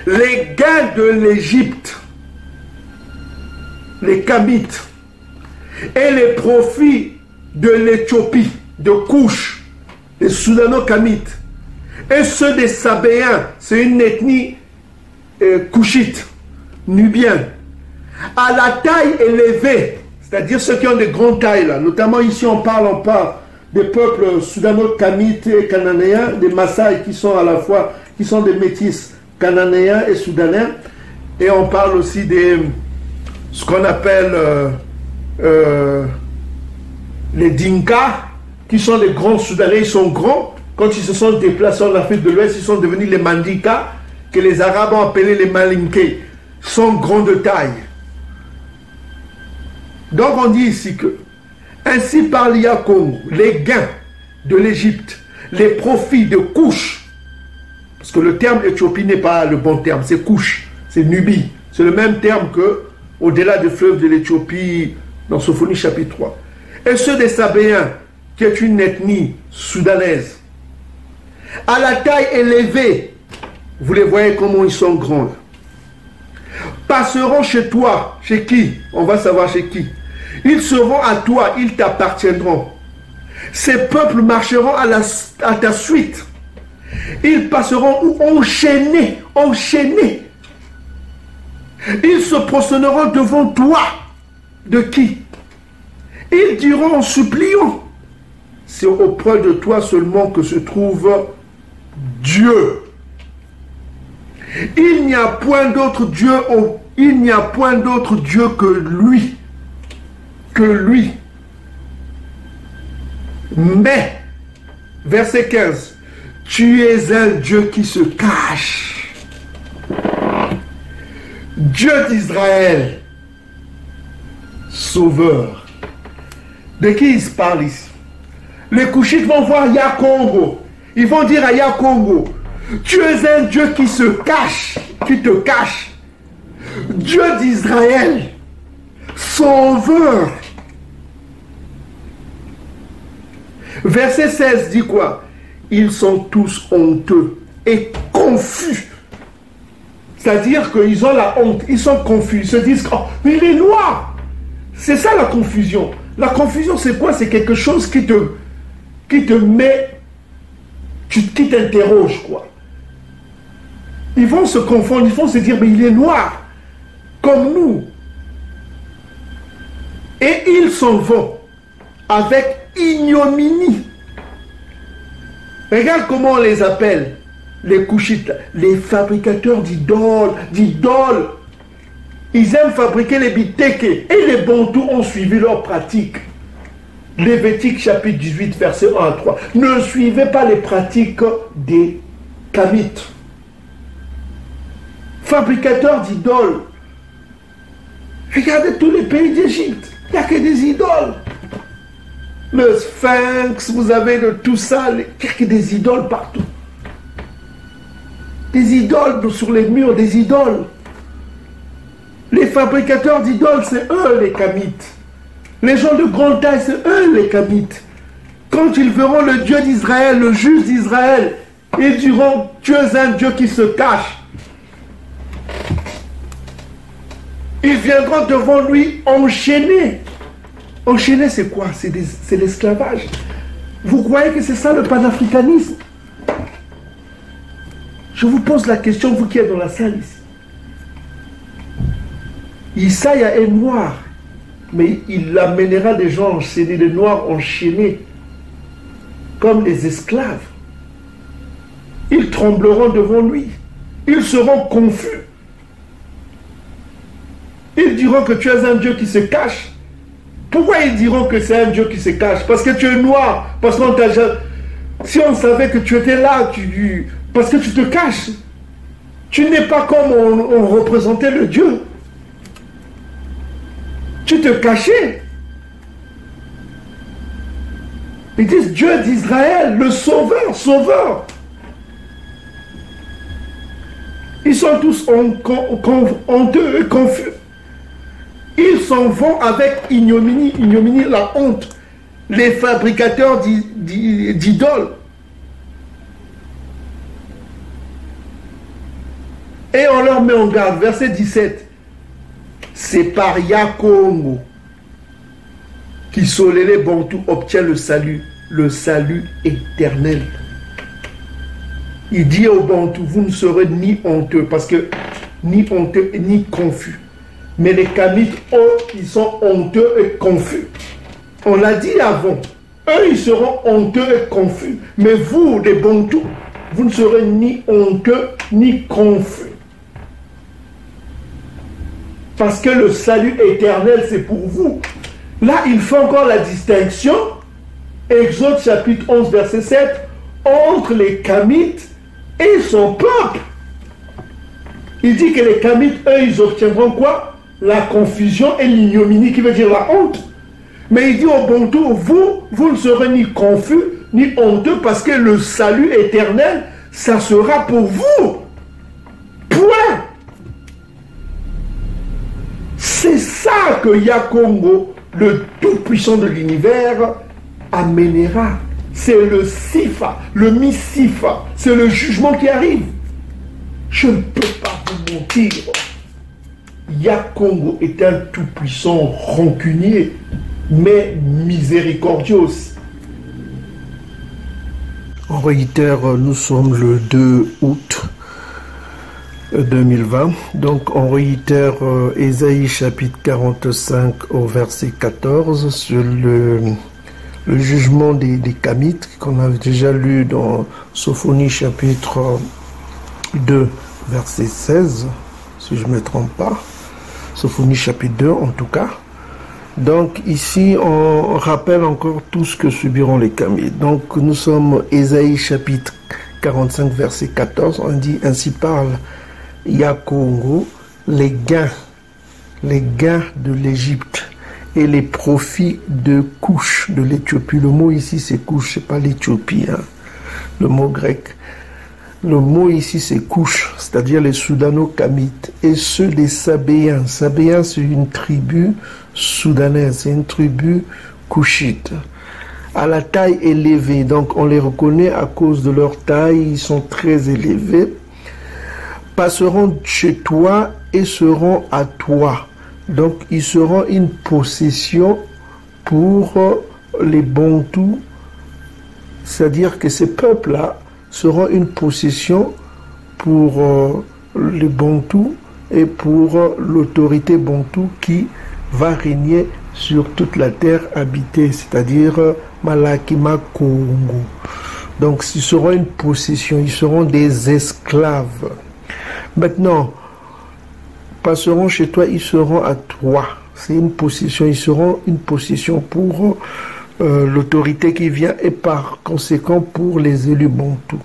les gains de l'Égypte, les Kamites, et les profits de l'Éthiopie, de Couche, les Soudano-Kamites, et ceux des Sabéens, c'est une ethnie couchite, nubienne, à la taille élevée, c'est-à-dire ceux qui ont des grandes tailles, là. Notamment ici on parle des peuples soudano-kamites et cananéens, des Maasai qui sont à la fois, qui sont des métis cananéens et soudanais, et on parle aussi des, ce qu'on appelle les Dinka, qui sont les grands Soudanais. Ils sont grands. Quand ils se sont déplacés en Afrique de l'Ouest, ils sont devenus les Mandika, que les Arabes ont appelés les Malinké. Ils sont grands de taille. Donc on dit ici que ainsi parle Yakongo, les gains de l'Égypte, les profits de Couche, parce que le terme Éthiopie n'est pas le bon terme, c'est Couche, c'est Nubie, c'est le même terme que au-delà du fleuve de l'Éthiopie dans Sophonie chapitre 3. Et ceux des Sabéens, qui est une ethnie soudanaise, à la taille élevée, vous les voyez comment ils sont grands, passeront chez toi. Chez qui? On va savoir chez qui. Ils seront à toi, ils t'appartiendront. Ces peuples marcheront à ta suite. Ils passeront enchaînés, enchaînés. Ils se prosterneront devant toi. De qui? Ils diront en suppliant, c'est auprès de toi seulement que se trouve Dieu. Il n'y a point d'autre Dieu, il n'y a point d'autre Dieu que lui. Que lui. Mais, verset 15, tu es un Dieu qui se cache. Dieu d'Israël, sauveur. De qui ils parlent ici? Les Couchites vont voir Yakongo. Ils vont dire à Yakongo, tu es un Dieu qui se cache, qui te cache. Dieu d'Israël, sauveur. Verset 16 dit quoi? Ils sont tous honteux et confus. C'est-à-dire qu'ils ont la honte, ils sont confus, ils se disent, oh, mais il est noir. C'est ça la confusion. La confusion, c'est quoi? C'est quelque chose qui te met, qui t'interroge, quoi. Ils vont se confondre, ils vont se dire, mais il est noir, comme nous. Et ils s'en vont avec ignominie. Regarde comment on les appelle, les Couchites, les fabricateurs d'idoles. Ils aiment fabriquer les biteke. Et les Bantous ont suivi leur pratique. Lévitique chapitre 18, verset 1 à 3. Ne suivez pas les pratiques des Kamites. Fabricateurs d'idoles. Regardez tous les pays d'Égypte. Il n'y a que des idoles. Le sphinx, vous avez de tout ça. Il n'y a que des idoles partout. Des idoles sur les murs, des idoles. Les fabricateurs d'idoles, c'est eux les Kamites. Les gens de grande taille, c'est eux les Kamites. Quand ils verront le Dieu d'Israël, le juge d'Israël, ils diront, tu es un Dieu qui se cache. Ils viendront devant lui enchaînés. Enchaîner, c'est quoi? C'est l'esclavage. Vous croyez que c'est ça le panafricanisme? Je vous pose la question, vous qui êtes dans la salle ici. Isaïe est noir, mais il amènera des gens enchaînés, les noirs enchaînés, comme les esclaves. Ils trembleront devant lui. Ils seront confus. Ils diront que tu es un Dieu qui se cache. Pourquoi ils diront que c'est un Dieu qui se cache? Parce que tu es noir. Parce qu'on t'a... Si on savait que tu étais là, parce que tu te caches. Tu n'es pas comme on représentait le Dieu. Tu te cachais. Ils disent Dieu d'Israël, le sauveur, sauveur. Ils sont tous honteux et confus. Ils s'en vont avec ignominie, la honte. Les fabricateurs d'idoles. Et on leur met en garde, verset 17. C'est par Yakongo qui Solélé Bantou obtient le salut éternel. Il dit aux Bantous, vous ne serez ni honteux, parce que ni honteux ni confus. Mais les Kamites, eux, ils sont honteux et confus. On l'a dit avant. Eux, ils seront honteux et confus. Mais vous, les Bantous, vous ne serez ni honteux ni confus. Parce que le salut éternel, c'est pour vous. Là, il fait encore la distinction, Exode chapitre 11, verset 7, entre les Kamites et son peuple. Il dit que les Kamites, eux, ils obtiendront quoi? La confusion et l'ignominie, qui veut dire la honte. Mais il dit aux Bantous, vous ne serez ni confus, ni honteux, parce que le salut éternel, ça sera pour vous. Point. C'est ça que Yakongo, le tout-puissant de l'univers, amènera. C'est le Sifa, le Mi-Sifa. C'est le jugement qui arrive. Je ne peux pas vous mentir. Yakongo est un tout-puissant rancunier, mais miséricordieux aussi. On réitère, nous sommes le 2 août 2020. Donc on réitère Ésaïe chapitre 45 au verset 14 sur le jugement des Kamites qu'on a déjà lu dans Sophonie chapitre 2 verset 16, si je ne me trompe pas. Sophonie chapitre 2 en tout cas. Donc ici on rappelle encore tout ce que subiront les Kamites. Donc nous sommes Ésaïe chapitre 45 verset 14. On dit ainsi parle Yakongo, les gains de l'Égypte et les profits de Couche, de l'Éthiopie. Le mot ici c'est Couche, c'est pas l'Éthiopie, hein, le mot grec. Le mot ici c'est Couche, c'est-à-dire les Soudano-Kamites, et ceux des Sabéens. Sabéens, c'est une tribu soudanaise, c'est une tribu couchite, à la taille élevée. Donc on les reconnaît à cause de leur taille, ils sont très élevés. Passeront chez toi et seront à toi. Donc ils seront une possession pour les Bantous, c'est-à-dire que ces peuples-là seront une possession pour les Bantous et pour l'autorité Bantou qui va régner sur toute la terre habitée, c'est-à-dire Malakima Congo. Donc ils seront une possession, ils seront des esclaves. Maintenant, passeront chez toi, ils seront à toi. C'est une possession, ils seront une possession pour l'autorité qui vient et par conséquent pour les élus bantous.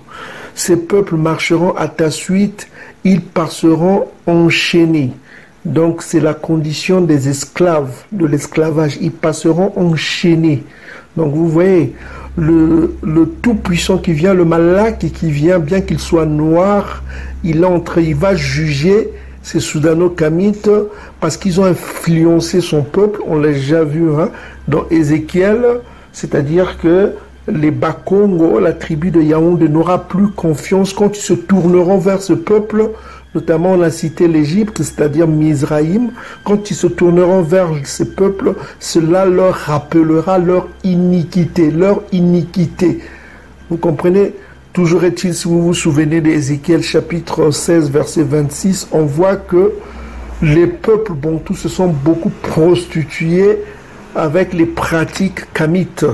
Ces peuples marcheront à ta suite, ils passeront enchaînés. Donc c'est la condition des esclaves, de l'esclavage. Ils passeront enchaînés. Donc vous voyez, le Tout-Puissant qui vient, le Malak qui vient, bien qu'il soit noir, il entre, il va juger ces Soudano-Kamites parce qu'ils ont influencé son peuple. On l'a déjà vu hein, dans Ézéchiel, c'est-à-dire que les Bakongo, la tribu de Yaoundé, n'aura plus confiance quand ils se tourneront vers ce peuple. Notamment on a cité l'Égypte, c'est-à-dire Mizraïm. Quand ils se tourneront vers ces peuples, cela leur rappellera leur iniquité, Vous comprenez? Toujours est-il, si vous vous souvenez d'Ézéchiel chapitre 16, verset 26, on voit que les peuples bantous se sont beaucoup prostitués avec les pratiques kamites.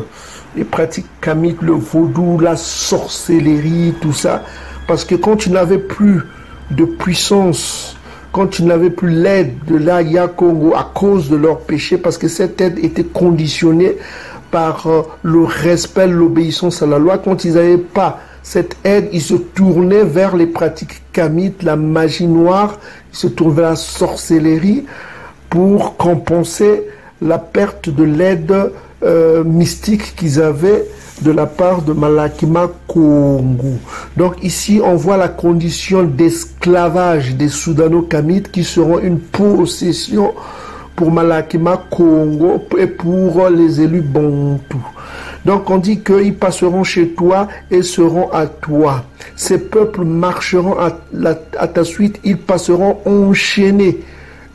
Les pratiques kamites, le vaudou, la sorcellerie, tout ça. Parce que quand ils n'avaient plus de puissance, quand ils n'avaient plus l'aide de l'Aya Congo à cause de leur péché, parce que cette aide était conditionnée par le respect, l'obéissance à la loi, quand ils n'avaient pas cette aide, ils se tournaient vers les pratiques kamites, la magie noire, ils se tournaient vers la sorcellerie pour compenser la perte de l'aide mystique qu'ils avaient de la part de Malakima Congo. Donc ici, on voit la condition d'esclavage des Soudano-Kamites qui seront une possession pour Malakima Congo et pour les élus bantous. Donc on dit qu'ils passeront chez toi et seront à toi. Ces peuples marcheront à ta suite, ils passeront enchaînés.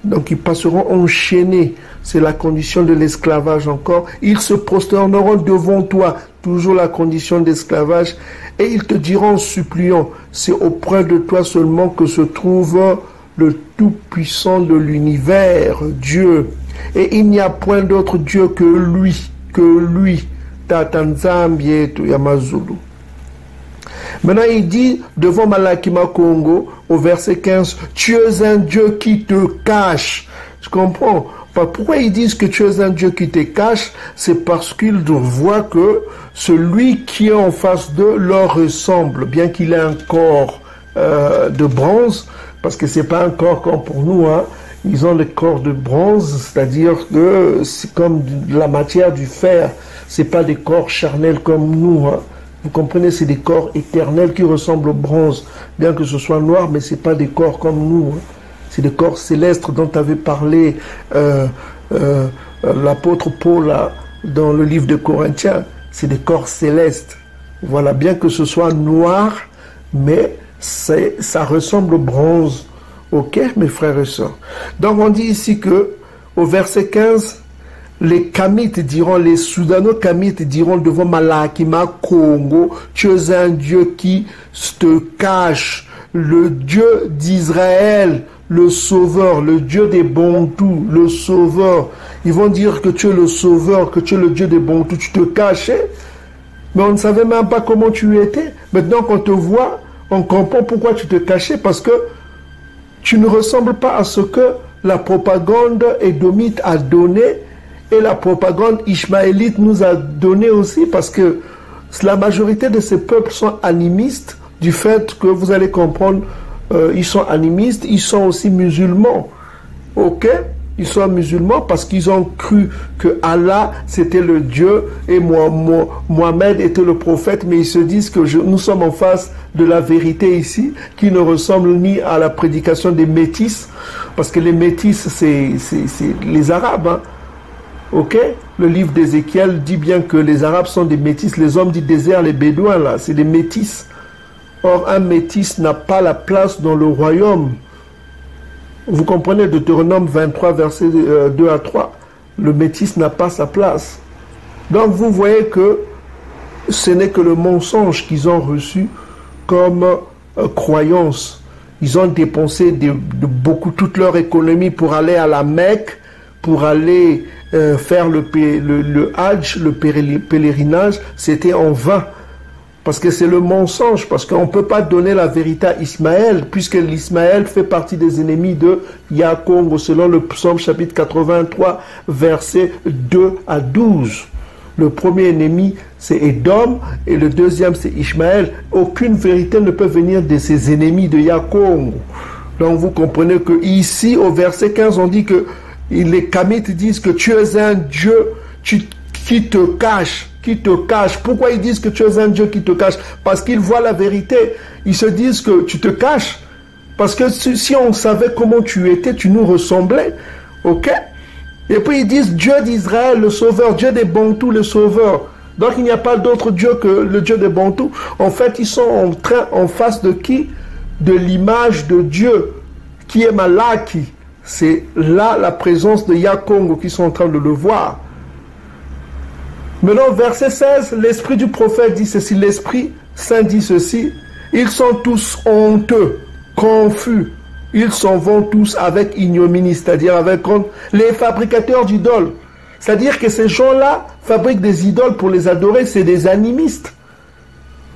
Donc ils passeront enchaînés. C'est la condition de l'esclavage encore. Ils se prosterneront devant toi. Toujours la condition d'esclavage. Et ils te diront en suppliant, c'est auprès de toi seulement que se trouve le Tout-Puissant de l'univers, Dieu. Et il n'y a point d'autre Dieu que lui. Tatanzambie to Yamazulu. Maintenant, il dit devant Malakima Congo, au verset 15, tu es un Dieu qui te cache. Je comprends. Pourquoi ils disent que tu es un Dieu qui te cache? C'est parce qu'ils voient que celui qui est en face d'eux leur ressemble, bien qu'il ait un corps de bronze, parce que c'est pas un corps comme pour nous, hein. Ils ont le corps de bronze, c'est-à-dire que c'est comme de la matière du fer. C'est pas des corps charnels comme nous, hein. Vous comprenez, c'est des corps éternels qui ressemblent au bronze, bien que ce soit noir, mais c'est pas des corps comme nous, hein. C'est des corps célestes dont avait parlé l'apôtre Paul là, dans le livre de Corinthiens. C'est des corps célestes. Voilà, bien que ce soit noir, mais ça ressemble au bronze. Ok, mes frères et sœurs. Donc on dit ici que au verset 15, les Kamites diront, les Soudano-Kamites diront devant Malakima Congo, tu es un Dieu qui te cache, le Dieu d'Israël, le Sauveur, le Dieu des Bantous, le Sauveur. Ils vont dire que tu es le Sauveur, que tu es le Dieu des Bantous, tu te cachais, mais on ne savait même pas comment tu étais. Maintenant qu'on te voit, on comprend pourquoi tu te cachais, parce que tu ne ressembles pas à ce que la propagande édomite a donné et la propagande ishmaélite nous a donné aussi, parce que la majorité de ces peuples sont animistes, du fait que vous allez comprendre, ils sont animistes, ils sont aussi musulmans. Ok? ils sont musulmans parce qu'ils ont cru que Allah c'était le Dieu et Mohamed était le prophète, mais ils se disent que nous sommes en face de la vérité ici, qui ne ressemble ni à la prédication des métis, parce que les métis c'est les Arabes, hein. Ok, le livre d'Ézéchiel dit bien que les Arabes sont des métis, les hommes du désert, les Bédouins là, c'est des métis. Or un métis n'a pas la place dans le royaume. Vous comprenez, Deutéronome 23 verset 2 à 3, le métis n'a pas sa place. Donc vous voyez que ce n'est que le mensonge qu'ils ont reçu comme croyance. Ils ont dépensé beaucoup toute leur économie pour aller à la Mecque, pour aller faire le Hajj, le pèlerinage, c'était en vain. Parce que c'est le mensonge, parce qu'on ne peut pas donner la vérité à Ismaël, puisque l'Ismaël fait partie des ennemis de Yakongo, selon le psaume chapitre 83, versets 2 à 12. Le premier ennemi, c'est Édom, et le deuxième, c'est Ismaël. Aucune vérité ne peut venir de ces ennemis de Yakongo. Donc vous comprenez que ici, au verset 15, on dit que les Kamites disent que tu es un Dieu qui te cache. Qui te cache. Pourquoi ils disent que tu es un Dieu qui te cache? Parce qu'ils voient la vérité. Ils se disent que tu te caches. Parce que si on savait comment tu étais, tu nous ressemblais. Ok? Et puis ils disent Dieu d'Israël, le sauveur, Dieu des Bantous, le sauveur. Donc il n'y a pas d'autre Dieu que le Dieu des Bantous. En fait, ils sont en face de qui? De l'image de Dieu, qui est Malaki. C'est là la présence de Yakongo qui sont en train de le voir. Maintenant, verset 16, l'esprit du prophète dit ceci, l'Esprit Saint dit ceci, ils sont tous honteux, confus, ils s'en vont tous avec ignominie, c'est-à-dire avec les fabricateurs d'idoles. C'est-à-dire que ces gens-là fabriquent des idoles pour les adorer, c'est des animistes.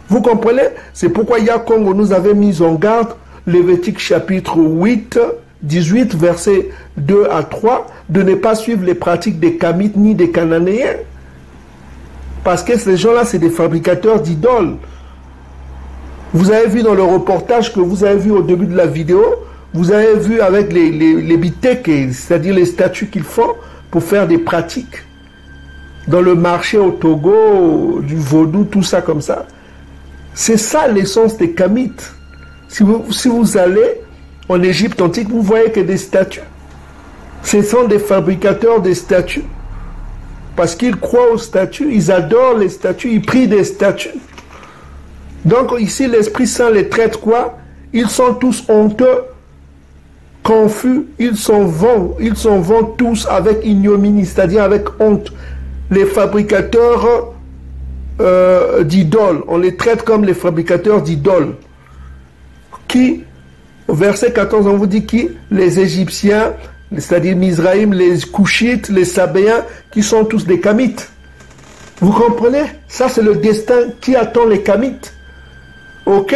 Vous comprenez? C'est pourquoi Yakongo nous avait mis en garde, Lévitique chapitre 8, 18, versets 2 à 3, de ne pas suivre les pratiques des Kamites ni des Cananéens. Parce que ces gens-là, c'est des fabricateurs d'idoles. Vous avez vu dans le reportage que vous avez vu au début de la vidéo, vous avez vu avec les bitèques, c'est-à-dire les statues qu'ils font pour faire des pratiques. Dans le marché au Togo, du vaudou, tout ça comme ça. C'est ça l'essence des Kamites. Si vous allez en Égypte antique, vous voyez que des statues. Ce sont des fabricateurs de statues. Parce qu'ils croient aux statues, ils adorent les statues, ils prient des statues. Donc ici, l'Esprit Saint les traite quoi? Ils sont tous honteux, confus, ils s'en vont tous avec ignominie, c'est-à-dire avec honte. Les fabricateurs d'idoles, on les traite comme les fabricateurs d'idoles. Qui, au verset 14, on vous dit qui? Les Égyptiens, c'est-à-dire Mizraïm, les Couchites, les Sabéens, qui sont tous des Kamites. Vous comprenez? Ça, c'est le destin qui attend les Kamites. Ok?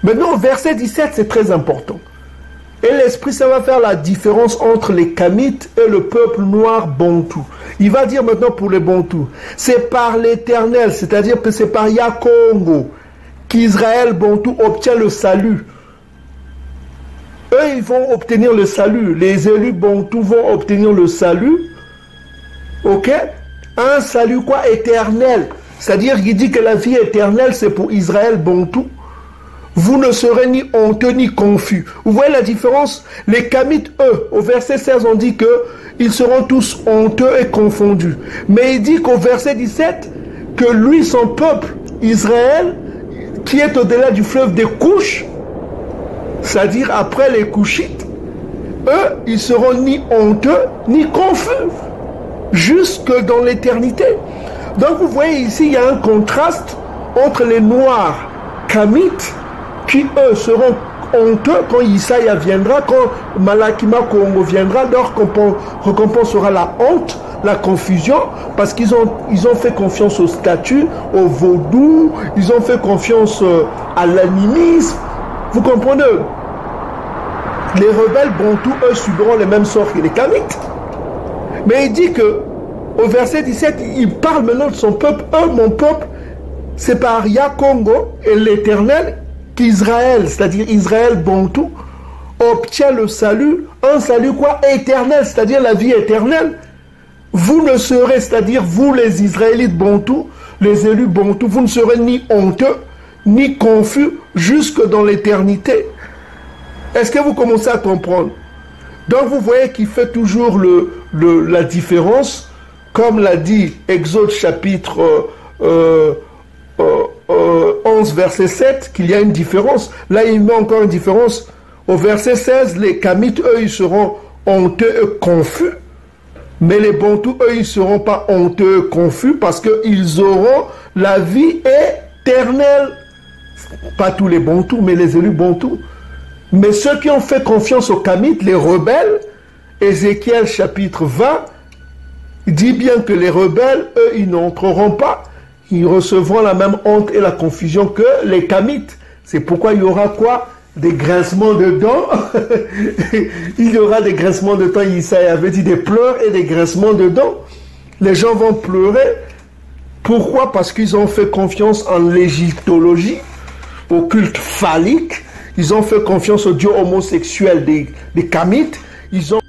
Maintenant, verset 17, c'est très important. Et l'Esprit, ça va faire la différence entre les Kamites et le peuple noir Bantou. Il va dire maintenant pour les Bantous, c'est par l'Éternel, c'est-à-dire que c'est par Yakongo, qu'Israël Bantou obtient le salut. Eux, ils vont obtenir le salut. Les élus Bantous vont obtenir le salut. Ok? Un salut quoi? Éternel. C'est-à-dire qu'il dit que la vie éternelle, c'est pour Israël Bantou. Vous ne serez ni honteux ni confus. Vous voyez la différence? Les Kamites, eux, au verset 16, on dit qu'ils seront tous honteux et confondus. Mais il dit qu'au verset 17, que lui, son peuple, Israël, qui est au-delà du fleuve des Couches, c'est-à-dire après les Couchites, eux, ils seront ni honteux, ni confus, jusque dans l'éternité. Donc vous voyez ici, il y a un contraste entre les Noirs Kamites, qui eux seront honteux quand Isaïa viendra, quand Malakima Kongo viendra, leur récompensera la honte, la confusion, parce qu'ils ont fait confiance au statut, au vaudou, ils ont fait confiance à l'animisme. Vous comprenez? Les rebelles Bantous, eux, subiront les mêmes sorts que les Kamites. Mais il dit que, au verset 17, il parle maintenant de son peuple. Eux, mon peuple, c'est par Yakongo et l'Éternel qu'Israël, c'est-à-dire Israël Bantou, obtient le salut, un salut quoi? Éternel, c'est-à-dire la vie éternelle. Vous ne serez, c'est-à-dire vous les Israélites bantous, les élus bantous, vous ne serez ni honteux, ni confus jusque dans l'éternité. Est-ce que vous commencez à comprendre? Donc vous voyez qu'il fait toujours la différence, comme l'a dit Exode chapitre 11 verset 7, qu'il y a une différence. Là il met encore une différence. Au verset 16, les Kamites, eux, ils seront honteux et confus. Mais les Bantous, eux, ils ne seront pas honteux et confus parce qu'ils auront la vie éternelle. Pas tous les Bantous, mais les élus Bantous. Mais ceux qui ont fait confiance aux Kamites, les rebelles, Ézéchiel chapitre 20, dit bien que les rebelles, eux, ils n'entreront pas. Ils recevront la même honte et la confusion que les Kamites. C'est pourquoi il y aura quoi? Des grincements de dents. Il y aura des grincements de dents. Isaïe avait dit des pleurs et des grincements de dents. Les gens vont pleurer. Pourquoi? Parce qu'ils ont fait confiance en l'égyptologie, au culte phallique. Ils ont fait confiance au dieu homosexuel des Kamites. Ils ont